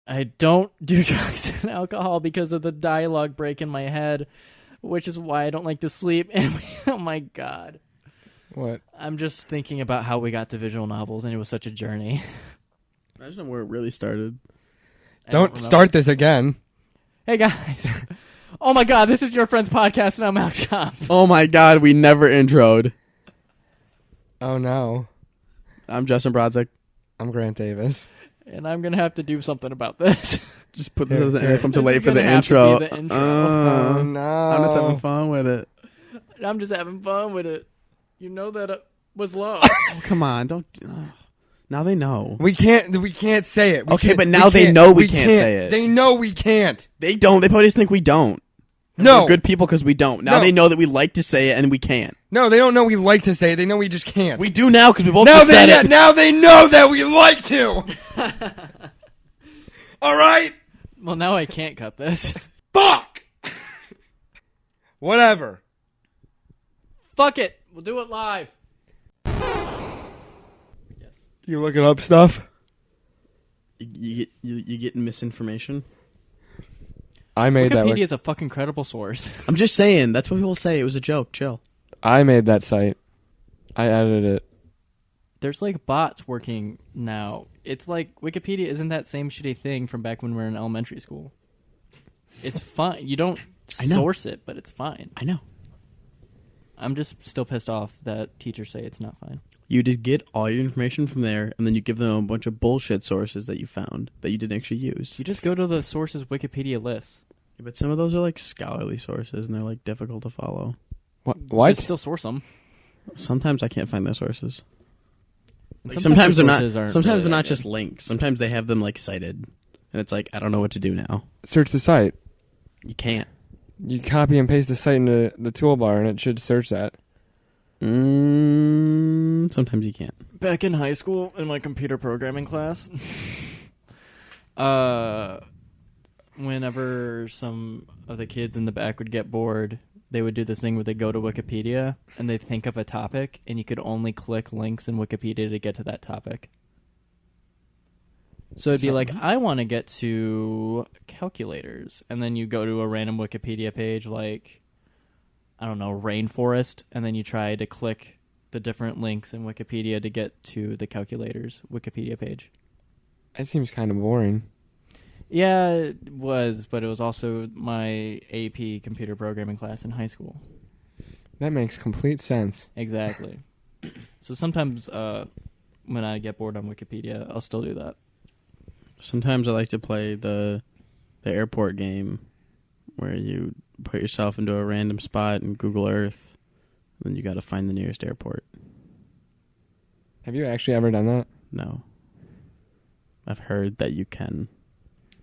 I don't do drugs and alcohol because of the dialogue break in my head, which is why I don't like to sleep. And oh my God. What? I'm just thinking about how we got to visual novels, and it was such a journey. Imagine where it really started. Don't start this again. Hey, guys. Oh my God, this is Your Friend's Podcast, and I'm Alex Cobb. Oh my God, we never introed. Oh no. I'm Justin Brodzik. I'm Grant Davis. And I'm going to have to do something about this. Just put this as the intro. I'm too This late is for the gonna have intro. to be the intro. Oh no. I'm just having fun with it. I'm just having fun with it. You know that it was lost. Oh, come on, don't. Now they know. We can't say it. Okay, but now they know we can't say it. They know we can't. They don't. They probably just think we don't. No. We're good people because we don't. Now they know that we like to say it and we can't. No, they don't know we like to say it. They know we just can't. We do now because we both just said it. Now they know that we like to. All right? Well, now I can't cut this. Fuck! Whatever. Fuck it. We'll do it live. You looking up stuff? You getting misinformation? I made that. Wikipedia is a fucking credible source. I'm just saying. That's what people say. It was a joke. Chill. I made that site. I edited it. There's like bots working now. It's like Wikipedia isn't that same shitty thing from back when we were in elementary school. It's fine. You don't source it, but it's fine. I know. I'm just still pissed off that teachers say it's not fine. You just get all your information from there, and then you give them a bunch of bullshit sources that you found that you didn't actually use. You just go to the sources Wikipedia lists. Yeah, but some of those are like scholarly sources, and they're like difficult to follow. What? Just still source them. Sometimes I can't find their sources. And Sometimes they're not. sources aren't Sometimes really they're not that just good. links. Sometimes they have them like cited, and it's like I don't know what to do now. Search the site. You can't. You copy and paste the site into the toolbar, and it should search that. Sometimes you can't. Back in high school, in my computer programming class, whenever some of the kids in the back would get bored, they would do this thing where they go to Wikipedia and they think of a topic, and you could only click links in Wikipedia to get to that topic. So it'd be like, I want to get to calculators, and then you go to a random Wikipedia page like, I don't know, rainforest, and then you try to click the different links in Wikipedia to get to the calculators Wikipedia page. That seems kind of boring. Yeah, it was, but it was also my AP computer programming class in high school. That makes complete sense. Exactly. So sometimes when I get bored on Wikipedia, I'll still do that. Sometimes I like to play the airport game where you put yourself into a random spot in Google Earth, and then you got to find the nearest airport. Have you actually ever done that? No. I've heard that you can.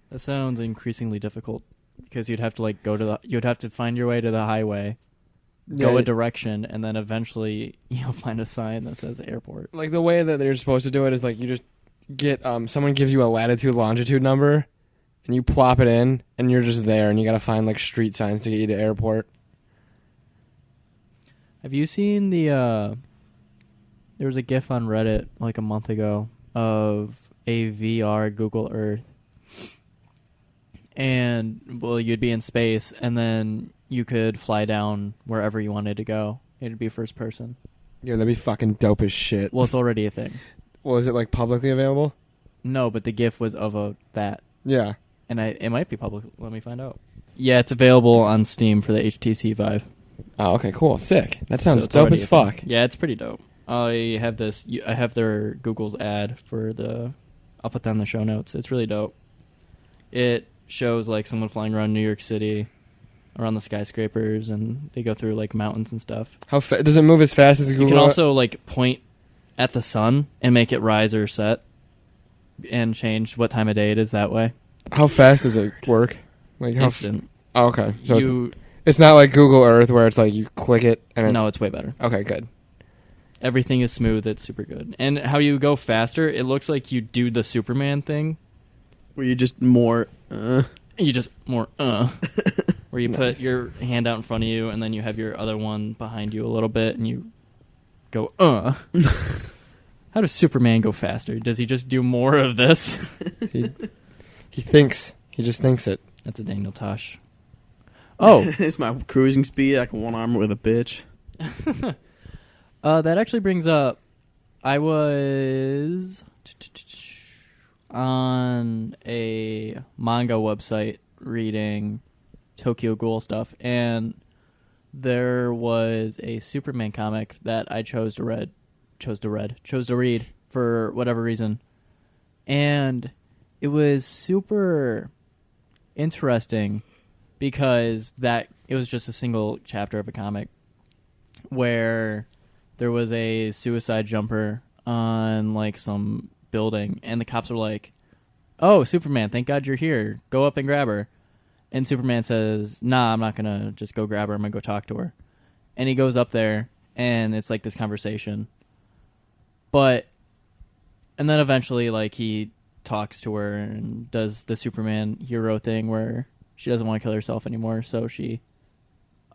That sounds increasingly difficult because you'd have to like you'd have to find your way to the highway, go a direction, and then eventually you'll find a sign that says airport. Like the way that they're supposed to do it is like you just get someone gives you a latitude longitude number, and you plop it in, and you're just there, and you gotta find like street signs to get you to airport. Have you seen the? There was a GIF on Reddit like a month ago of a VR Google Earth, and well, you'd be in space, and then you could fly down wherever you wanted to go. It'd be first person. Yeah, that'd be fucking dope as shit. Well, it's already a thing. Well, is it like publicly available? No, but the GIF was of that. Yeah. And it might be public. Let me find out. Yeah, it's available on Steam for the HTC Vive. Oh, okay, cool, sick. That sounds So it's dope already as a thing. fuck. Yeah, it's pretty dope. I have this. I have their Google's ad for the. I'll put that in the show notes. It's really dope. It shows like someone flying around New York City, around the skyscrapers, and they go through like mountains and stuff. How does it move as fast as Google? You can also like point at the sun and make it rise or set, and change what time of day it is that way. How fast does it work? Like how Instant. Oh, okay, so it's not like Google Earth where it's like you click it and no, it's way better. Okay, good. Everything is smooth. It's super good. And how you go faster, it looks like you do the Superman thing. Where you just more... You just more... Where you Nice. put your hand out in front of you, and then you have your other one behind you a little bit, and you go, How does Superman go faster? Does he just do more of this? He just thinks it. That's a Daniel Tosh. Oh, It's my cruising speed. I can one arm it with a bitch. that actually brings up. I was on a manga website reading Tokyo Ghoul stuff, and there was a Superman comic that I chose to read for whatever reason, and it was super interesting because it was just a single chapter of a comic where there was a suicide jumper on like some building, and the cops were like, "Oh, Superman, thank God you're here. Go up and grab her." And Superman says, "Nah, I'm not gonna just go grab her. I'm gonna go talk to her." And he goes up there, and it's like this conversation. And then eventually, like, he talks to her and does the Superman hero thing where she doesn't want to kill herself anymore, so she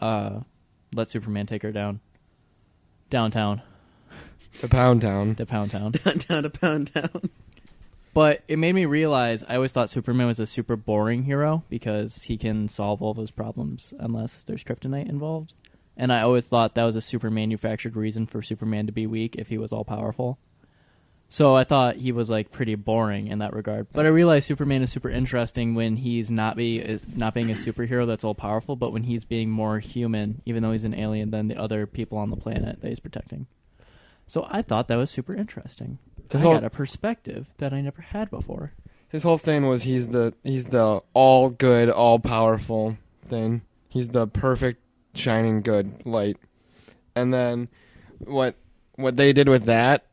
lets Superman take her downtown. The Pound Town. To Pound Town. Down to Pound Town. But it made me realize I always thought Superman was a super boring hero because he can solve all of his problems unless there's kryptonite involved. And I always thought that was a super manufactured reason for Superman to be weak if he was all powerful. So I thought he was like pretty boring in that regard. But I realized Superman is super interesting when he's not being a superhero that's all powerful, but when he's being more human, even though he's an alien, than the other people on the planet that he's protecting. So I thought that was super interesting. I got a perspective that I never had before. His whole thing was he's the all good, all powerful thing. He's the perfect shining good light. And then what they did with that,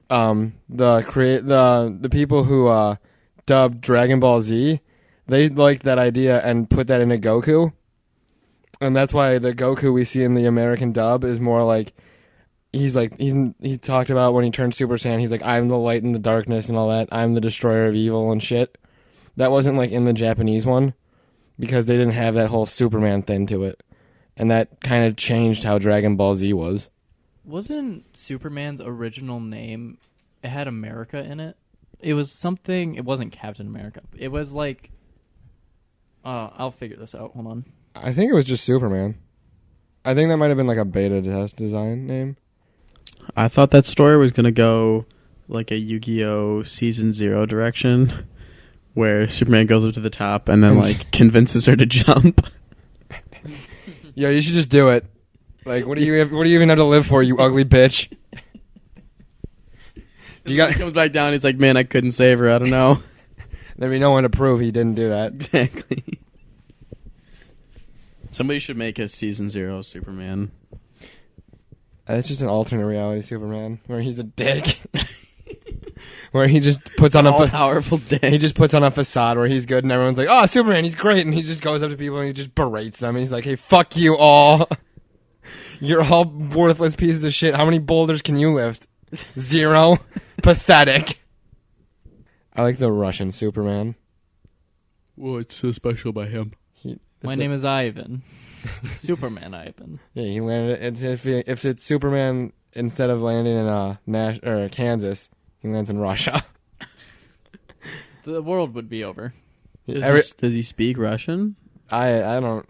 the people who dubbed Dragon Ball Z, they liked that idea and put that into Goku. And that's why the Goku we see in the American dub is more like he talked about when he turned Super Saiyan, he's like, I'm the light in the darkness and all that. I'm the destroyer of evil and shit. That wasn't like in the Japanese one because they didn't have that whole Superman thing to it. And that kind of changed how Dragon Ball Z was. Wasn't Superman's original name, it had America in it? It was something, it wasn't Captain America. It was like, I'll figure this out. Hold on. I think it was just Superman. I think that might have been like a beta test design name. I thought that story was going to go like a Yu-Gi-Oh! Season 0 direction where Superman goes up to the top and then like convinces her to jump. Yo, you should just do it. Like, what do you even have to live for, you ugly bitch? He comes back down, he's like, man, I couldn't save her, I don't know. There'd be no one to prove he didn't do that. Exactly. Somebody should make a Season 0 Superman. It's just an alternate reality Superman where he's a dick. Where he just puts on a powerful dick. He just puts on a facade where he's good and everyone's like, "Oh, Superman, he's great." And he just goes up to people and he just berates them. And he's like, "Hey, fuck you all. You're all worthless pieces of shit. How many boulders can you lift? 0. Pathetic." I like the Russian Superman. What's so special about him? My name is Ivan. Superman Ivan. Yeah, he landed. If it's Superman, instead of landing in Kansas, he lands in Russia. The world would be over. Does he speak Russian? I don't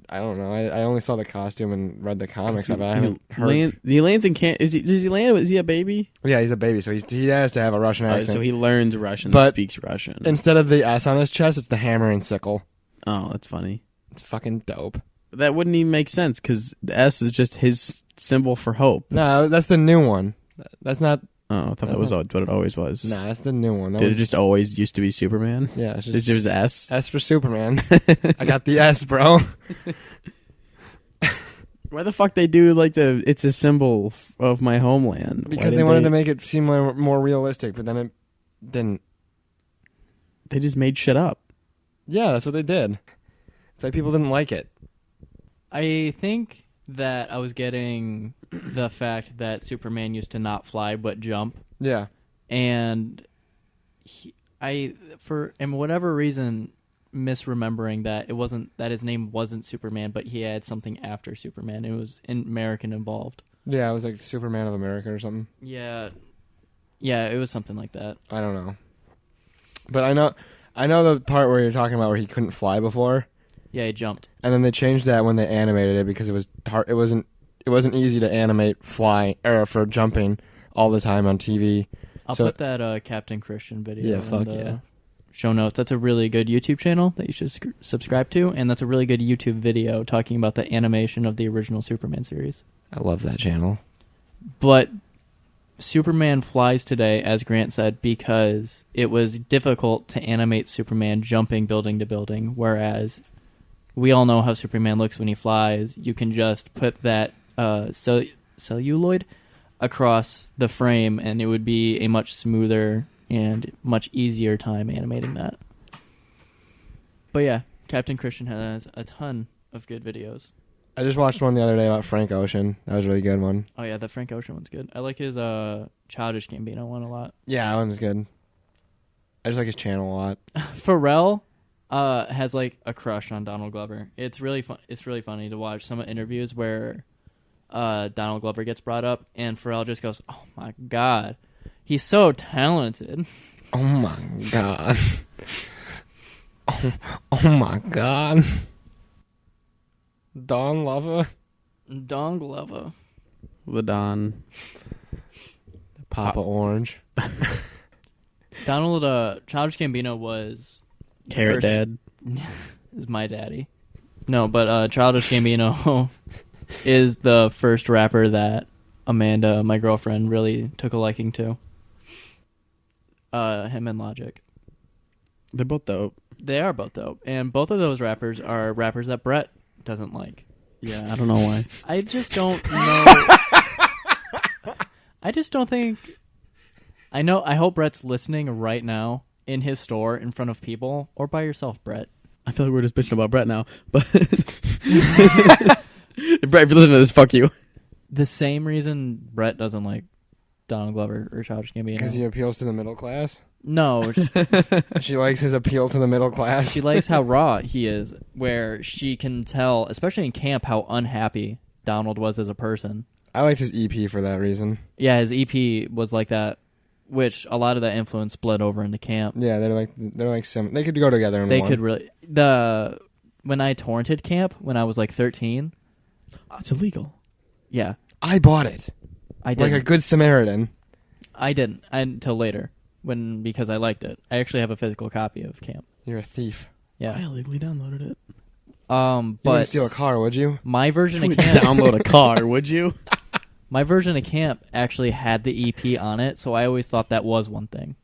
know. I only saw the costume and read the comics. I haven't heard. He lands in Does he land? Is he a baby? Yeah, he's a baby, so he has to have a Russian accent. So he learns Russian, but and speaks Russian. Instead of the S on his chest, it's the hammer and sickle. Oh, that's funny. It's fucking dope. That wouldn't even make sense because the S is just his symbol for hope. No, that's the new one. That's not. Oh, I thought that was what it always was. Nah, that's the new one. Did it just always used to be Superman? Yeah, it's just There's S. S for Superman. I got the S, bro. Why the fuck they do like it's a symbol of my homeland? Because they wanted to make it seem more realistic, but then it didn't. They just made shit up. Yeah, that's what they did. It's like people didn't like it. I think that I was getting the fact that Superman used to not fly but jump. Yeah. And for whatever reason, misremembering that his name wasn't Superman, but he had something after Superman. It was American involved. Yeah, it was like Superman of America or something. Yeah, it was something like that. I don't know. But I know the part where you're talking about where he couldn't fly before, Yeah, he jumped. and then they changed that when they animated it because it was hard. It wasn't easy to animate fly or for jumping all the time on TV. I'll So- put that Captain Christian video Yeah, fuck in the yeah. show notes. That's a really good YouTube channel that you should subscribe to, and that's a really good YouTube video talking about the animation of the original Superman series. I love that channel. But Superman flies today, as Grant said, because it was difficult to animate Superman jumping building to building, whereas we all know how Superman looks when he flies. You can just put that celluloid across the frame, and it would be a much smoother and much easier time animating that. But yeah, Captain Christian has a ton of good videos. I just watched one the other day about Frank Ocean. That was a really good one. Oh yeah, the Frank Ocean one's good. I like his Childish Gambino one a lot. Yeah, that one's good. I just like his channel a lot. Pharrell has like a crush on Donald Glover. It's really fun. It's really funny to watch some interviews where Donald Glover gets brought up, and Pharrell just goes, "Oh my god, he's so talented." Oh my god. Oh my god. Don Lover. Don Glover. The Don. Papa Orange. Donald Childish Gambino was Carrot first- Dad. is my daddy. No, but Childish Gambino is the first rapper that Amanda, my girlfriend, really took a liking to. Him and Logic. They're both dope. They are both dope. And both of those rappers are rappers that Brett doesn't like. Yeah, I don't know why. I just don't know. I just don't think. I hope Brett's listening right now in his store in front of people, or by yourself, Brett. I feel like we're just bitching about Brett now, but Brett, if you're listening to this, fuck you. The same reason Brett doesn't like Donald Glover or Childish Gambino. Because he appeals to the middle class. No, She likes his appeal to the middle class. she likes how raw he is, where she can tell, especially in camp, how unhappy Donald was as a person. I liked his EP for that reason. Yeah, his EP was like that, which a lot of that influence bled over into camp. Yeah, they're like they could go together in They one. could really when I torrented camp when I was like 13. Oh, it's illegal. Yeah, I bought it. I didn't. Like a good Samaritan. I didn't until later because I liked it. I actually have a physical copy of camp. You're a thief. Yeah. I illegally downloaded it. You wouldn't But steal a car, would you? my version You of would camp, download a car, would you? my version of camp actually had the EP on it, so I always thought that was one thing.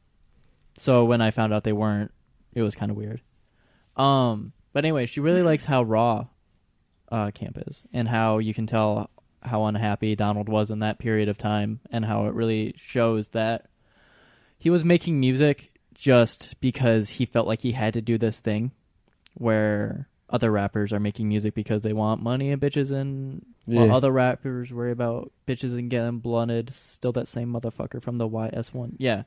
So when I found out they weren't, it was kind of weird. But anyway, she really likes how raw camp is, and how you can tell how unhappy Donald was in that period of time, and how it really shows that he was making music just because he felt like he had to do this thing, where other rappers are making music because they want money and bitches, and while other rappers worry about bitches and getting blunted. Still that same motherfucker from the YS1. Yeah.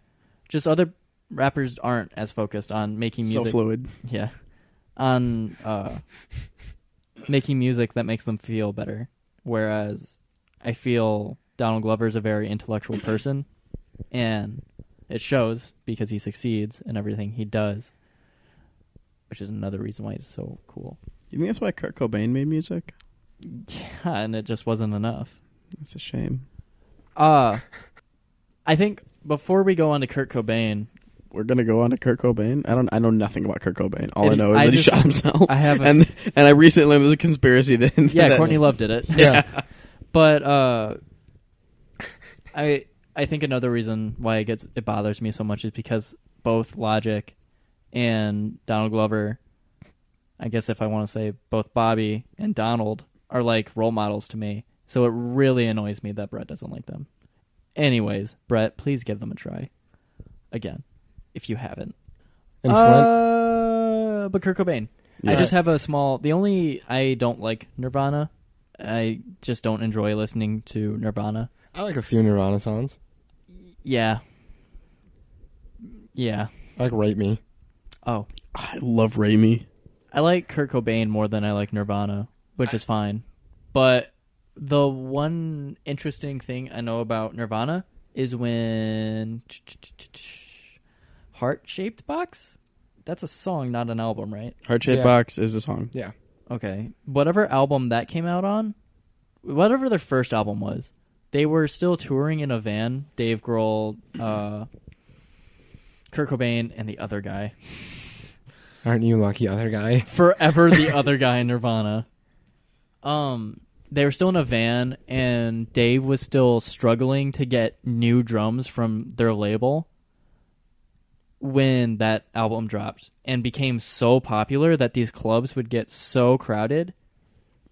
Just other rappers aren't as focused on making music. So fluid. Yeah. On making music that makes them feel better. Whereas I feel Donald Glover is a very intellectual person, and it shows because he succeeds in everything he does, which is another reason why he's so cool. You think that's why Kurt Cobain made music? Yeah, and it just wasn't enough. That's a shame. I think before we go on to Kurt Cobain, We're gonna go on to Kurt Cobain. I know nothing about Kurt Cobain. All I If know is I that he just- shot himself. I have a- and I recently learned there's a conspiracy then. yeah, that- Courtney Love did it. Yeah. But I think another reason why it bothers me so much is because both Logic and Donald Glover, I guess if I want to say both Bobby and Donald, are like role models to me. So it really annoys me that Brett doesn't like them. Anyways, Brett, please give them a try. Again, if you haven't. And Flint? But Kurt Cobain. I Yeah. just have I don't like Nirvana. I just don't enjoy listening to Nirvana. I like a few Nirvana songs. Yeah. Yeah. I like Rape Me. Oh. I love Raimi. I like Kurt Cobain more than I like Nirvana, which is fine. But the one interesting thing I know about Nirvana is when Heart-Shaped Box That's a song, not an album, right? Heart-Shaped Yeah. Box is a song. Yeah. Okay. Whatever album that came out on, whatever their first album was, they were still touring in a van. Dave Grohl, Kurt Cobain, and the other guy. Aren't you lucky, other guy? Forever the other guy in Nirvana. They were still in a van, and Dave was still struggling to get new drums from their label when that album dropped, and became so popular that these clubs would get so crowded.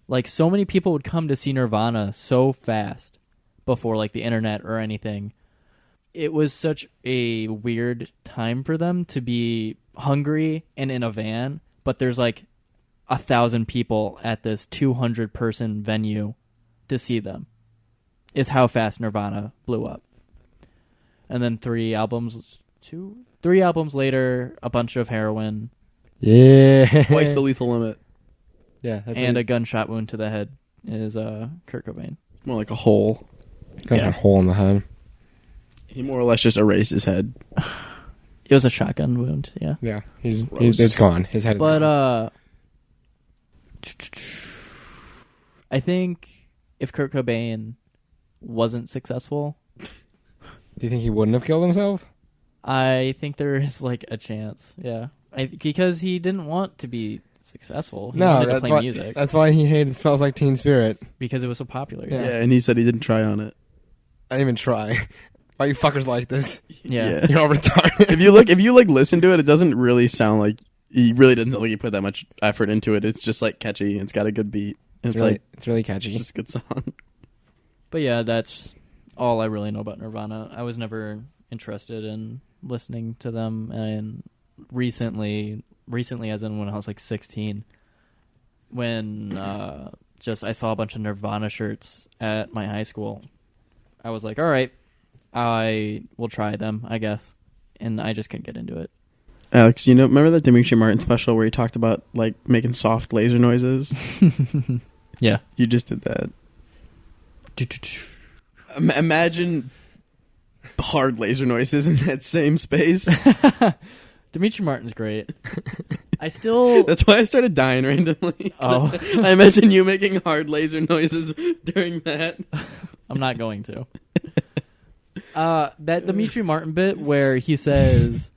Like, so many people would come to see Nirvana so fast before, like, the internet or anything. It was such a weird time for them to be hungry and in a van, but there's, like, 1,000 people at this 200-person venue to see them, is how fast Nirvana blew up. And then 3 albums later, a bunch of heroin, Yeah. Twice the lethal limit. Yeah. That's and a gunshot wound to the head is Kurt Cobain. More like a hole. got a hole in the head. He more or less just erased his head. It was a shotgun wound, yeah. Yeah. Gross. It's gone. His head is But gone. I think if Kurt Cobain wasn't successful, Do you think he wouldn't have killed himself? I think there is like a chance, yeah. Because he didn't want to be successful. He wanted to play music That's why he hated Smells Like Teen Spirit. because it was so popular. Yeah. Yeah, and he said he didn't try on it. I didn't even try. Why you fuckers like this? Yeah. You're all retarded. if you listen to it, it doesn't really sound like he really doesn't sound like he put that much effort into it. It's just like catchy. It's got a good beat. It's really catchy. it's just a good song. But yeah, that's all I really know about Nirvana. I was never interested in listening to them, and recently as in when I was like 16, when I saw a bunch of Nirvana shirts at my high school. I was like, all right, I will try them, I guess. And I just couldn't get into it. Alex, remember that Dimitri Martin special where he talked about like making soft laser noises? Yeah. You just did that. Imagine hard laser noises in that same space. Dimitri Martin's great. I still... That's why I started dying randomly. Oh. I imagine you making hard laser noises during that. I'm not going to. That Dimitri Martin bit where he says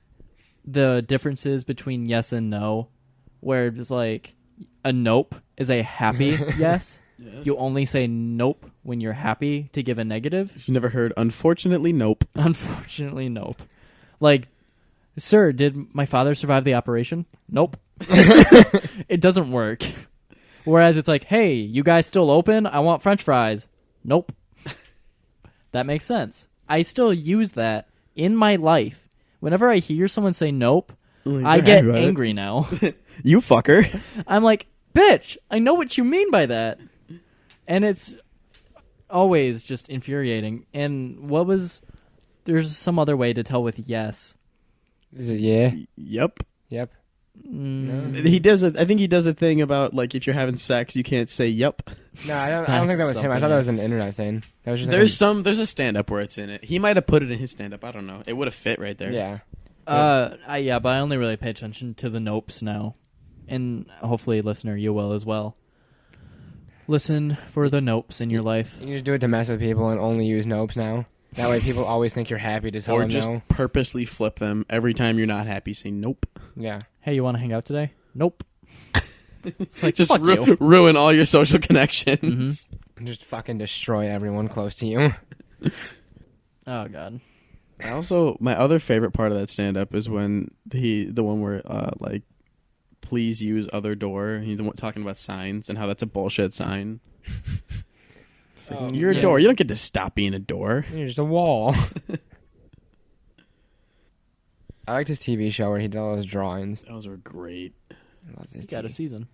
the differences between yes and no, where it's like a nope is a happy yes. Yeah. You only say nope when you're happy to give a negative. You never heard, unfortunately, nope. Unfortunately, nope. Like, sir, did my father survive the operation? Nope. It doesn't work. Whereas it's like, hey, you guys still open? I want French fries. Nope. That makes sense. I still use that in my life. Whenever I hear someone say nope, I get angry now. You fucker. I'm like, bitch, I know what you mean by that. And it's always just infuriating. And there's some other way to tell with yes. Is it yeah? Yep. Yep. He does it. I think he does a thing about like if you're having sex, you can't say yep. No, I don't think that was him. I thought that was an internet thing. That was just There's a stand up where it's in it. He might have put it in his stand up. I don't know. It would have fit right there. Yeah. Yeah, but I only really pay attention to the nopes now. And hopefully, listener, you will as well. Listen for the nopes in your life. You just do it to mess with people and only use nopes now. That way people always think you're happy to tell Or them just no. purposely flip them every time you're not happy. Say nope. Yeah. Hey, you want to hang out today? Nope. It's like, Just fuck you. ruin all your social connections. Mhm. And just fucking destroy everyone close to you. Oh, God. I also, my other favorite part of that stand up is when the one where like, please use other door. He's talking about signs and how that's a bullshit sign. It's like, you're a door. You don't get to stop being a door. You're just a wall. I liked his TV show where he did all those drawings. Those were great. I loved He's got a season.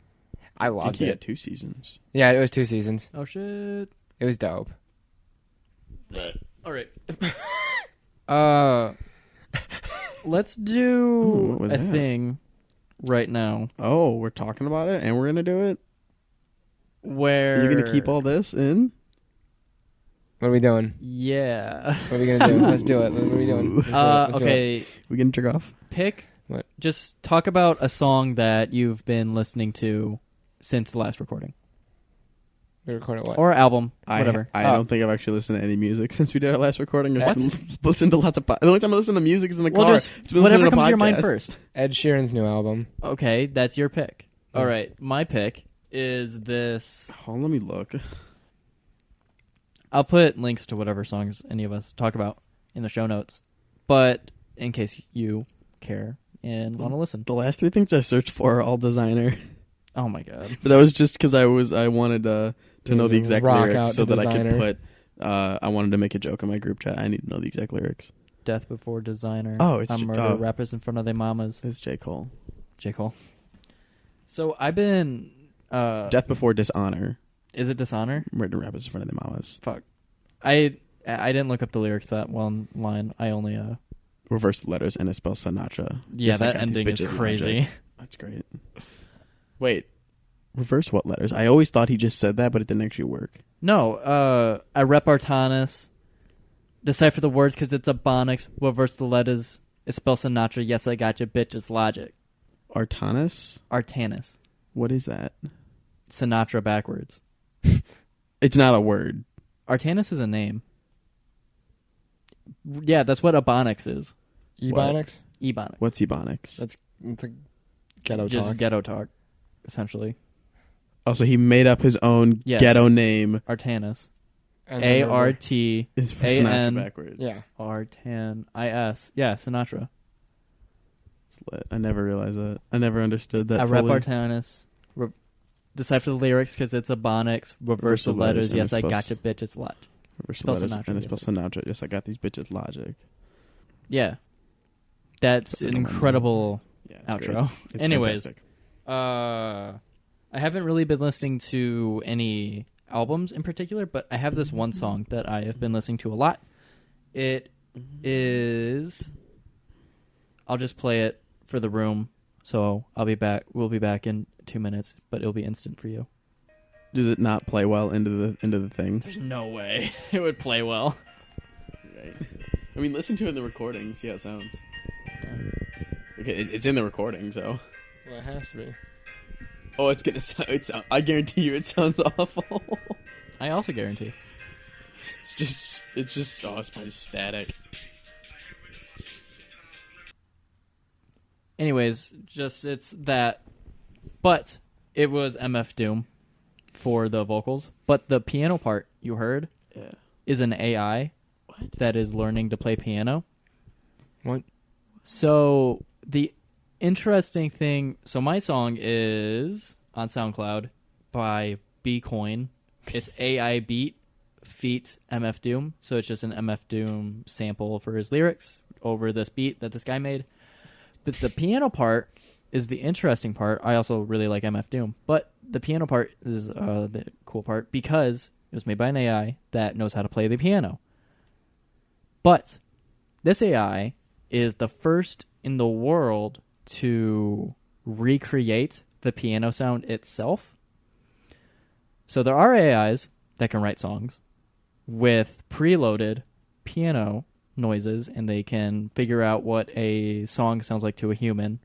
I I think loved he had it. 2 seasons. Yeah, it was 2 seasons. Oh, shit. It was dope. All right. Let's Ooh, do what was a that? thing right now Oh, we're talking about it and we're going to do it? where... You're going to keep all this in? What are we doing? Yeah. What are we gonna do? Let's do it. What are we doing? Let's do it. Okay, We going to jerk off? pick What? Just talk about a song that you've been listening to since the last recording. We recorded what? Or album, whatever. I don't think I've actually listened to any music since we did our last recording. I've listened to lots of... The only time I listen to music is in the car. Just whatever comes to your mind first. Ed Sheeran's new album. Okay, that's your pick. Yeah. All right, my pick is this... Oh, let me look. I'll put links to whatever songs any of us talk about in the show notes. But in case you care and want to listen. The last 3 things I searched for are all designer. Oh my god. But that was just because I wanted to know the exact lyrics so that designer. I could put... I wanted to make a joke in my group chat. I need to know the exact lyrics. Death Before Designer. Oh, it's... murder rappers in front of their mamas. It's J. Cole. J. Cole. So I've been... Death Before Dishonor. Is it Dishonor? Murder rappers in front of their mamas. Fuck. I didn't look up the lyrics to that one line. I only... Reverse the letters and it spells Sinatra. Yeah, Yes, I that got these ending is bitches crazy. logic. That's great. Wait. Reverse what letters? I always thought he just said that, but it didn't actually work. No, I rep Artanis. Decipher the words because it's Ebonics. Reverse the letters. It spells Sinatra. Yes, I got you, bitch. It's logic. Artanis? Artanis. What is that? Sinatra backwards. It's not a word. Artanis is a name. Yeah, that's what Ebonics is. Ebonics? Ebonics. What's Ebonics? It's a ghetto Just talk. ghetto talk, essentially. Oh, so he made up his own Yes. ghetto name. Artanis. And then A-R-T. It's Sinatra A-N- backwards. Yeah. Artan-I-S. Yeah, Sinatra. It's lit. I never realized that. I never understood that I rep fully. Artanis. Decipher the lyrics because it's Ebonics. Reverse the letters. and Yes, it I spells- got you, bitch. It's lot. Reverse the spell letters Sinatra, and it yes. spells Sinatra. Yes, I got these bitches logic. Yeah. That's an incredible Yeah, it's outro. great. It's Anyways, fantastic. I haven't really been listening to any albums in particular, but I have this one song that I have been listening to a lot. It is... I'll just play it for the room, so I'll be back. We'll be back in 2 minutes, but it'll be instant for you. Does it not play well into the thing? There's no way it would play well. Right. I mean, listen to it in the recording, see how it sounds. Okay, it's in the recording, so. Well, it has to be. Oh, it's gonna sound. I guarantee you, it sounds awful. I also guarantee. It's just. Oh, it's probably static. Anyways, just it's that. But it was MF Doom for the vocals. But the piano part you heard Yeah. is an AI What? that is learning to play piano. What? So the interesting thing, so my song is on SoundCloud by Bcoin. It's AI beat feat MF Doom. So it's just an MF Doom sample for his lyrics over this beat that this guy made. But the piano part is the interesting part. I also really like MF Doom, but the piano part is the cool part because it was made by an AI that knows how to play the piano. But this AI is the first in the world to recreate the piano sound itself. So there are AIs that can write songs with preloaded piano noises, and they can figure out what a song sounds like to a human.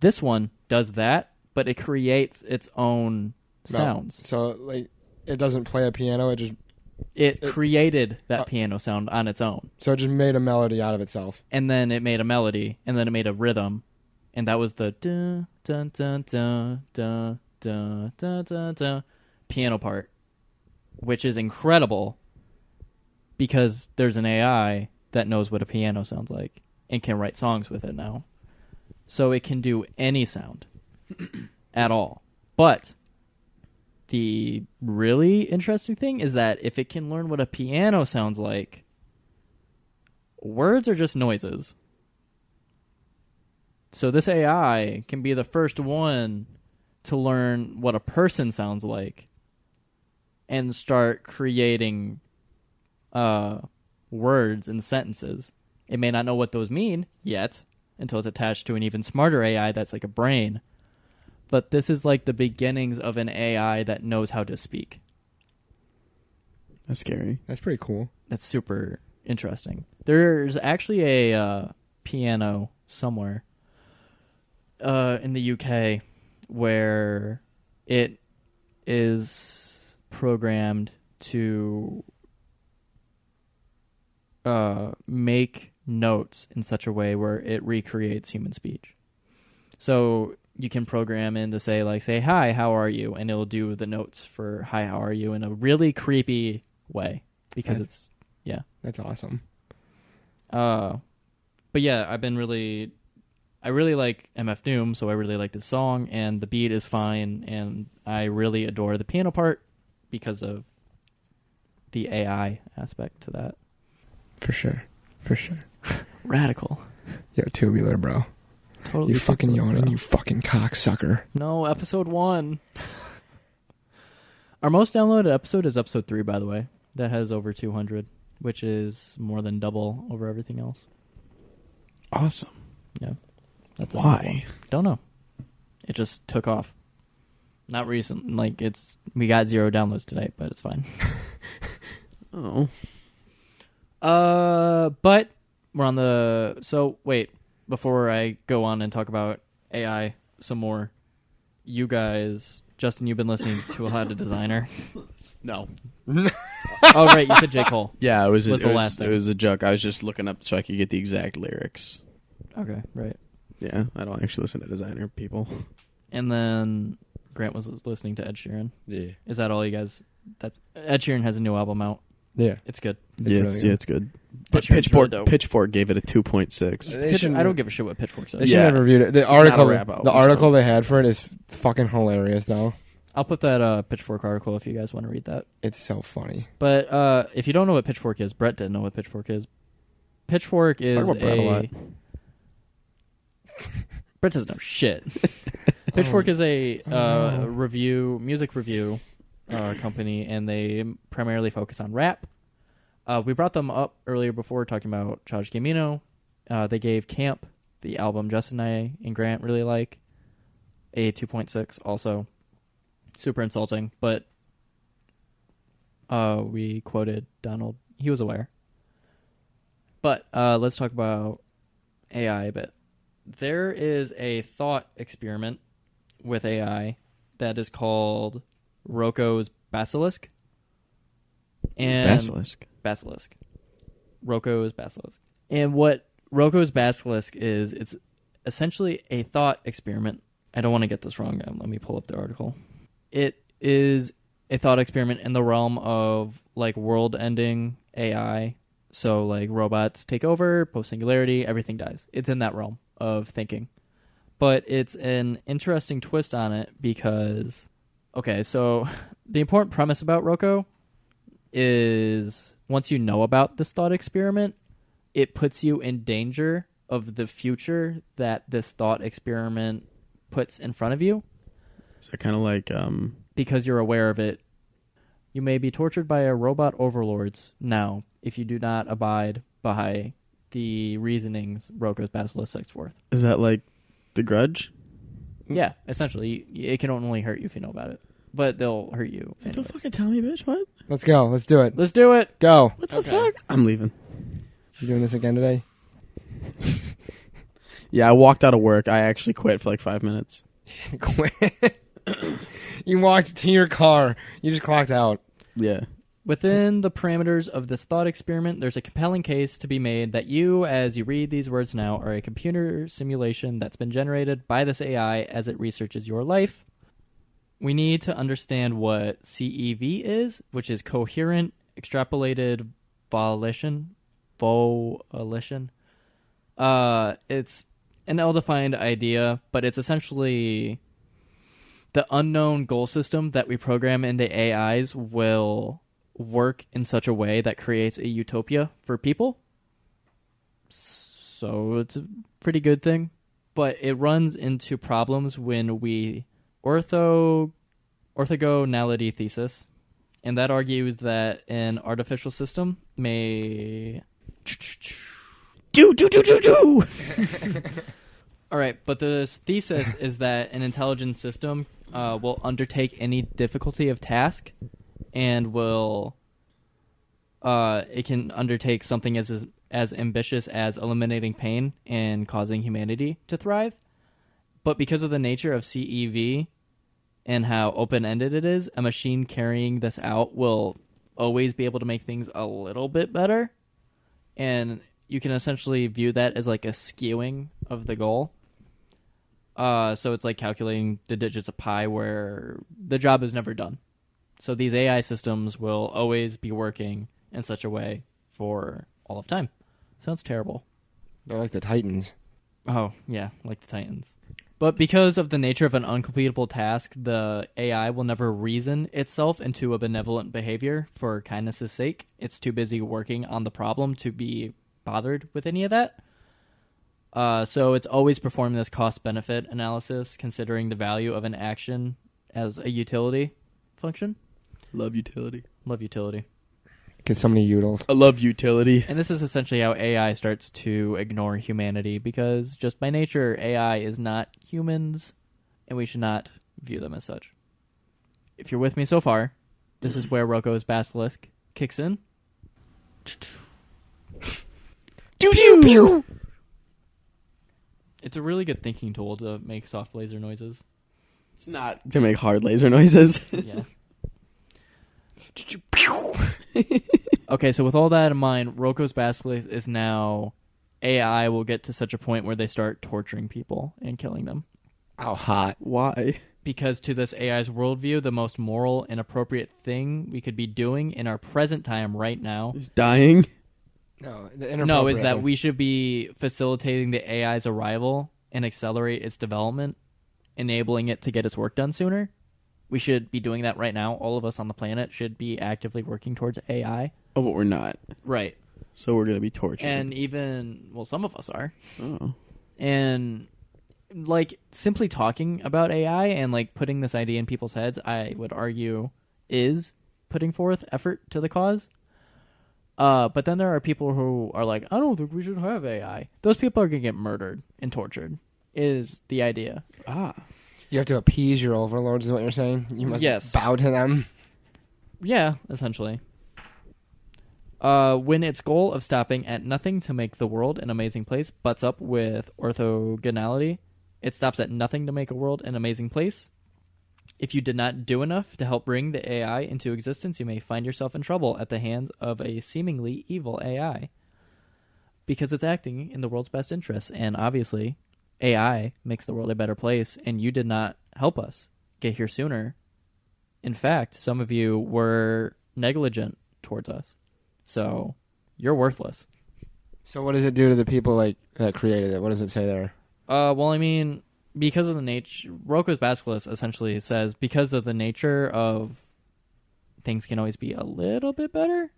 This one does that, but it creates its own sounds. So, like, it doesn't play a piano, It created that piano sound on its own. so it just made a melody out of itself. And then it made a melody, and then it made a rhythm, and that was the dun dun dun dun dun dun dun dun dun piano part, which is incredible because there's an AI that knows what a piano sounds like and can write songs with it now. So it can do any sound at all. But the really interesting thing is that if it can learn what a piano sounds like, words are just noises. So this AI can be the first one to learn what a person sounds like and start creating words and sentences. It may not know what those mean yet until it's attached to an even smarter AI that's like a brain. But this is like the beginnings of an AI that knows how to speak. That's scary. That's pretty cool. That's super interesting. There's actually a piano somewhere in the UK where it is programmed to make notes in such a way where it recreates human speech. So you can program in to say, hi, how are you? And it'll do the notes for hi, how are you in a really creepy way because That's awesome. But yeah, I really like MF Doom, so I really like this song, and the beat is fine, and I really adore the piano part because of the AI aspect to that. For sure. Radical. Yo, tubular, bro. Totally. You fucking tubular, yawning, bro. you fucking cocksucker. No, episode 1. Our most downloaded episode is episode 3, by the way. That has over 200, which is more than double over everything else. Awesome. Yeah. That's Why? Don't know. It just took off. Not recent. We got 0 downloads today, but it's fine. Oh. But we're on the... So, wait. Before I go on and talk about AI some more, you guys... Justin, you've been listening to a lot of Designer. No. Oh, right. You said J. Cole. Yeah, it was the last thing. It was a joke. I was just looking up so I could get the exact lyrics. Okay, right. Yeah, I don't actually listen to Designer people. And then Grant was listening to Ed Sheeran. Yeah. Is that all you guys... Ed Sheeran has a new album out. Yeah. It's good. It's good. But Ed Sheeran's really dope. Pitchfork gave it a 2.6. I don't give a shit what Pitchfork They says. should Yeah. have reviewed it. The It's not a article, rap album, the article so- they had for it is fucking hilarious, though. I'll put that Pitchfork article if you guys want to read that. It's so funny. But if you don't know what Pitchfork is, Brett didn't know what Pitchfork is. Pitchfork is Talk about Brett a lot. Brett doesn't know shit. Pitchfork is a music review company, and they primarily focus on rap. We brought them up earlier before talking about Childish Gambino. They gave Camp, the album Justin and I and Grant really like, a 2.6 also. Super insulting, but we quoted Donald. He was aware. But let's talk about AI a bit. There is a thought experiment with AI that is called Roko's Basilisk. And Basilisk. Roko's Basilisk. And what Roko's Basilisk is, it's essentially a thought experiment. I don't want to get this wrong. Let me pull up the article. It is a thought experiment in the realm of world-ending AI. So robots take over, post-singularity, everything dies. It's in that realm of thinking. But it's an interesting twist on it because, okay, so the important premise about Roko is once you know about this thought experiment, it puts you in danger of the future that this thought experiment puts in front of you. So kind of like... Because you're aware of it, you may be tortured by a robot overlords now if you do not abide by the reasonings Roko's Basilisk sets forth. Is that like The Grudge? Yeah, essentially. It can only hurt you if you know about it. But they'll hurt you anyways. Don't fucking tell me, bitch. What? Let's go. Let's do it. Let's do it! Go. What the fuck? I'm leaving. You doing this again today? Yeah, I walked out of work. I actually quit for 5 minutes. Quit. You walked to your car. You just clocked out. Yeah. Within the parameters of this thought experiment, there's a compelling case to be made that you, as you read these words now, are a computer simulation that's been generated by this AI as it researches your life. We need to understand what CEV is, which is coherent extrapolated volition. It's an ill-defined idea, but it's essentially the unknown goal system that we program into AIs will work in such a way that creates a utopia for people. So it's a pretty good thing, but it runs into problems when we orthogonality thesis, and that argues that an artificial system may Do. All right, but this thesis is that an intelligent system will undertake any difficulty of task, and it can undertake something as ambitious as eliminating pain and causing humanity to thrive. But because of the nature of CEV and how open-ended it is, a machine carrying this out will always be able to make things a little bit better. And you can essentially view that as like a skewing of the goal. So it's like calculating the digits of pi where the job is never done. So these AI systems will always be working in such a way for all of time. Sounds terrible. They're like the Titans. Oh, yeah, like the Titans. But because of the nature of an uncompletable task, the AI will never reason itself into a benevolent behavior for kindness' sake. It's too busy working on the problem to be bothered with any of that. So it's always performing this cost-benefit analysis, considering the value of an action as a utility function. Love utility. Love utility. Get so many utils. I love utility. And this is essentially how AI starts to ignore humanity, because just by nature, AI is not humans, and we should not view them as such. If you're with me so far, this is where Roko's Basilisk kicks in. Pew! It's a really good thinking tool to make soft laser noises. It's not to make hard laser noises. Yeah. Okay, so with all that in mind, Roko's Basilisk is now AI will get to such a point where they start torturing people and killing them. How hot. Why? Because to this AI's worldview, the most moral and appropriate thing we could be doing in our present time right now Is dying? No, is that we should be facilitating the AI's arrival and accelerate its development, enabling it to get its work done sooner. We should be doing that right now. All of us on the planet should be actively working towards AI. Oh, but we're not. Right. So we're going to be tortured. And even, well, some of us are. Oh. And, like, simply talking about AI and, like, putting this idea in people's heads, I would argue, is putting forth effort to the cause. But then there are people who are like, I don't think we should have AI. Those people are going to get murdered and tortured, is the idea. Ah. You have to appease your overlords, is what you're saying? You must bow to them? Yeah, essentially. When its goal of stopping at nothing to make the world an amazing place butts up with orthogonality, it stops at nothing to make a world an amazing place. If you did not do enough to help bring the AI into existence, you may find yourself in trouble at the hands of a seemingly evil AI. Because it's acting in the world's best interests, and obviously, AI makes the world a better place, and you did not help us get here sooner. In fact, some of you were negligent towards us. So, you're worthless. So what does it do to the people like that created it? What does it say there? Well, I mean, because of the nature... Roko's Basilisk essentially says, because of the nature of things can always be a little bit better,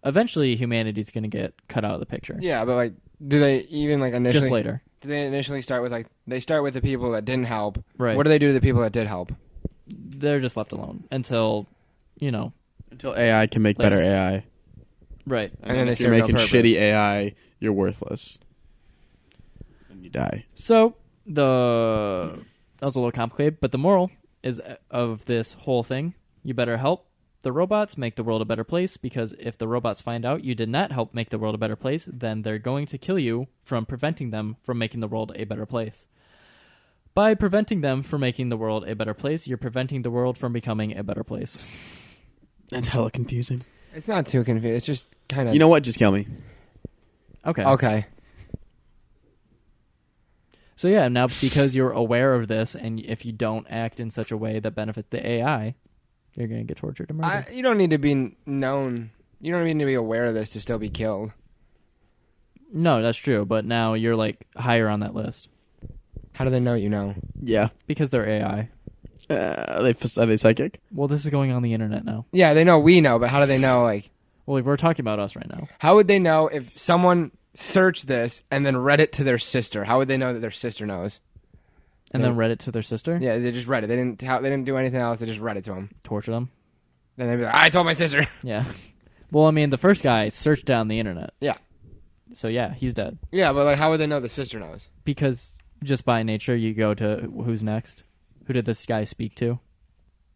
eventually humanity's going to get cut out of the picture. Yeah, but like, do they even like initially... Just later. Do they initially start with like... They start with the people that didn't help. Right. What do they do to the people that did help? They're just left alone until, Until AI can make better AI. Right. And then if they you're serve no making purpose. shitty AI, you're worthless. And you die. So, that was a little complicated, but the moral is of this whole thing, you better help the robots make the world a better place, because if the robots find out you did not help make the world a better place, then they're going to kill you from preventing them from making the world a better place. By preventing them from making the world a better place, you're preventing the world from becoming a better place. That's hella confusing. It's not too confusing. It's just kind of... You know what? Just kill me. Okay. So yeah, now because you're aware of this, and if you don't act in such a way that benefits the AI, you're going to get tortured and murdered. You don't need to be known. You don't need to be aware of this to still be killed. No, that's true, but now you're like higher on that list. How do they know you know? Yeah. Because they're AI. Are they psychic? Well, this is going on the internet now. Yeah, they know we know, but how do they know, like... Well, we're talking about us right now. How would they know if someone searched this and then read it to their sister? How would they know that their sister knows? And then read it to their sister? Yeah, they just read it. They didn't do anything else. They just read it to them. Torture them? Then they'd be like, I told my sister. Yeah. Well, I mean, the first guy searched down the internet. Yeah. So, yeah, he's dead. Yeah, but like, how would they know the sister knows? Because just by nature, you go to who's next? Who did this guy speak to?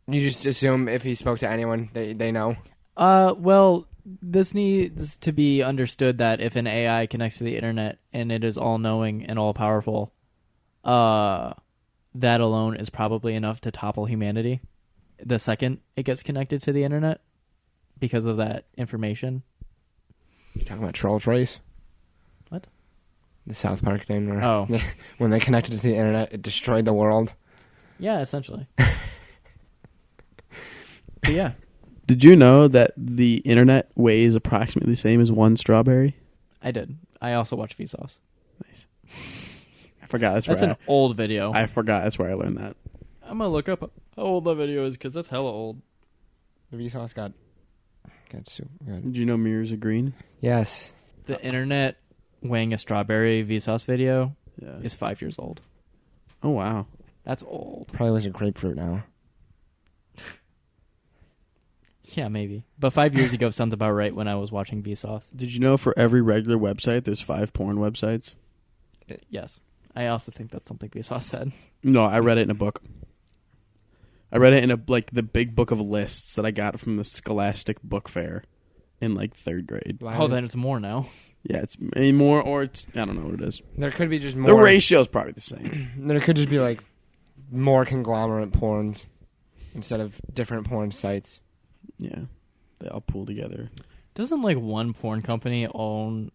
You just assume if he spoke to anyone, they know? Well, this needs to be understood that if an AI connects to the internet and it is all-knowing and all-powerful, that alone is probably enough to topple humanity the second it gets connected to the internet because of that information. You talking about Troll Trace? What? The South Park thing where Oh. when they connected to the internet, it destroyed the world. Yeah, essentially. But yeah. Did you know that the internet weighs approximately the same as one strawberry? I did. I also watched Vsauce. Nice. I forgot. That's an old video. I forgot. That's where I learned that. I'm going to look up how old that video is because that's hella old. The Vsauce got super good. Did you know mirrors are green? Yes. The internet weighing a strawberry Vsauce video Yeah. is 5 years old. Oh, wow. That's old. Probably was a grapefruit now. Yeah, maybe. But 5 years ago sounds about right when I was watching Vsauce. Did you know for every regular website, there's 5 porn websites? Yes. I also think that's something Vsauce said. No, I read it in a book. I read it in the big book of lists that I got from the Scholastic Book Fair in 3rd grade. Oh, then it's more now. Yeah, it's any more or it's I don't know what it is. There could be just more. The ratio's probably the same. There could just be more conglomerate porns instead of different porn sites. Yeah, they all pool together. Doesn't one porn company own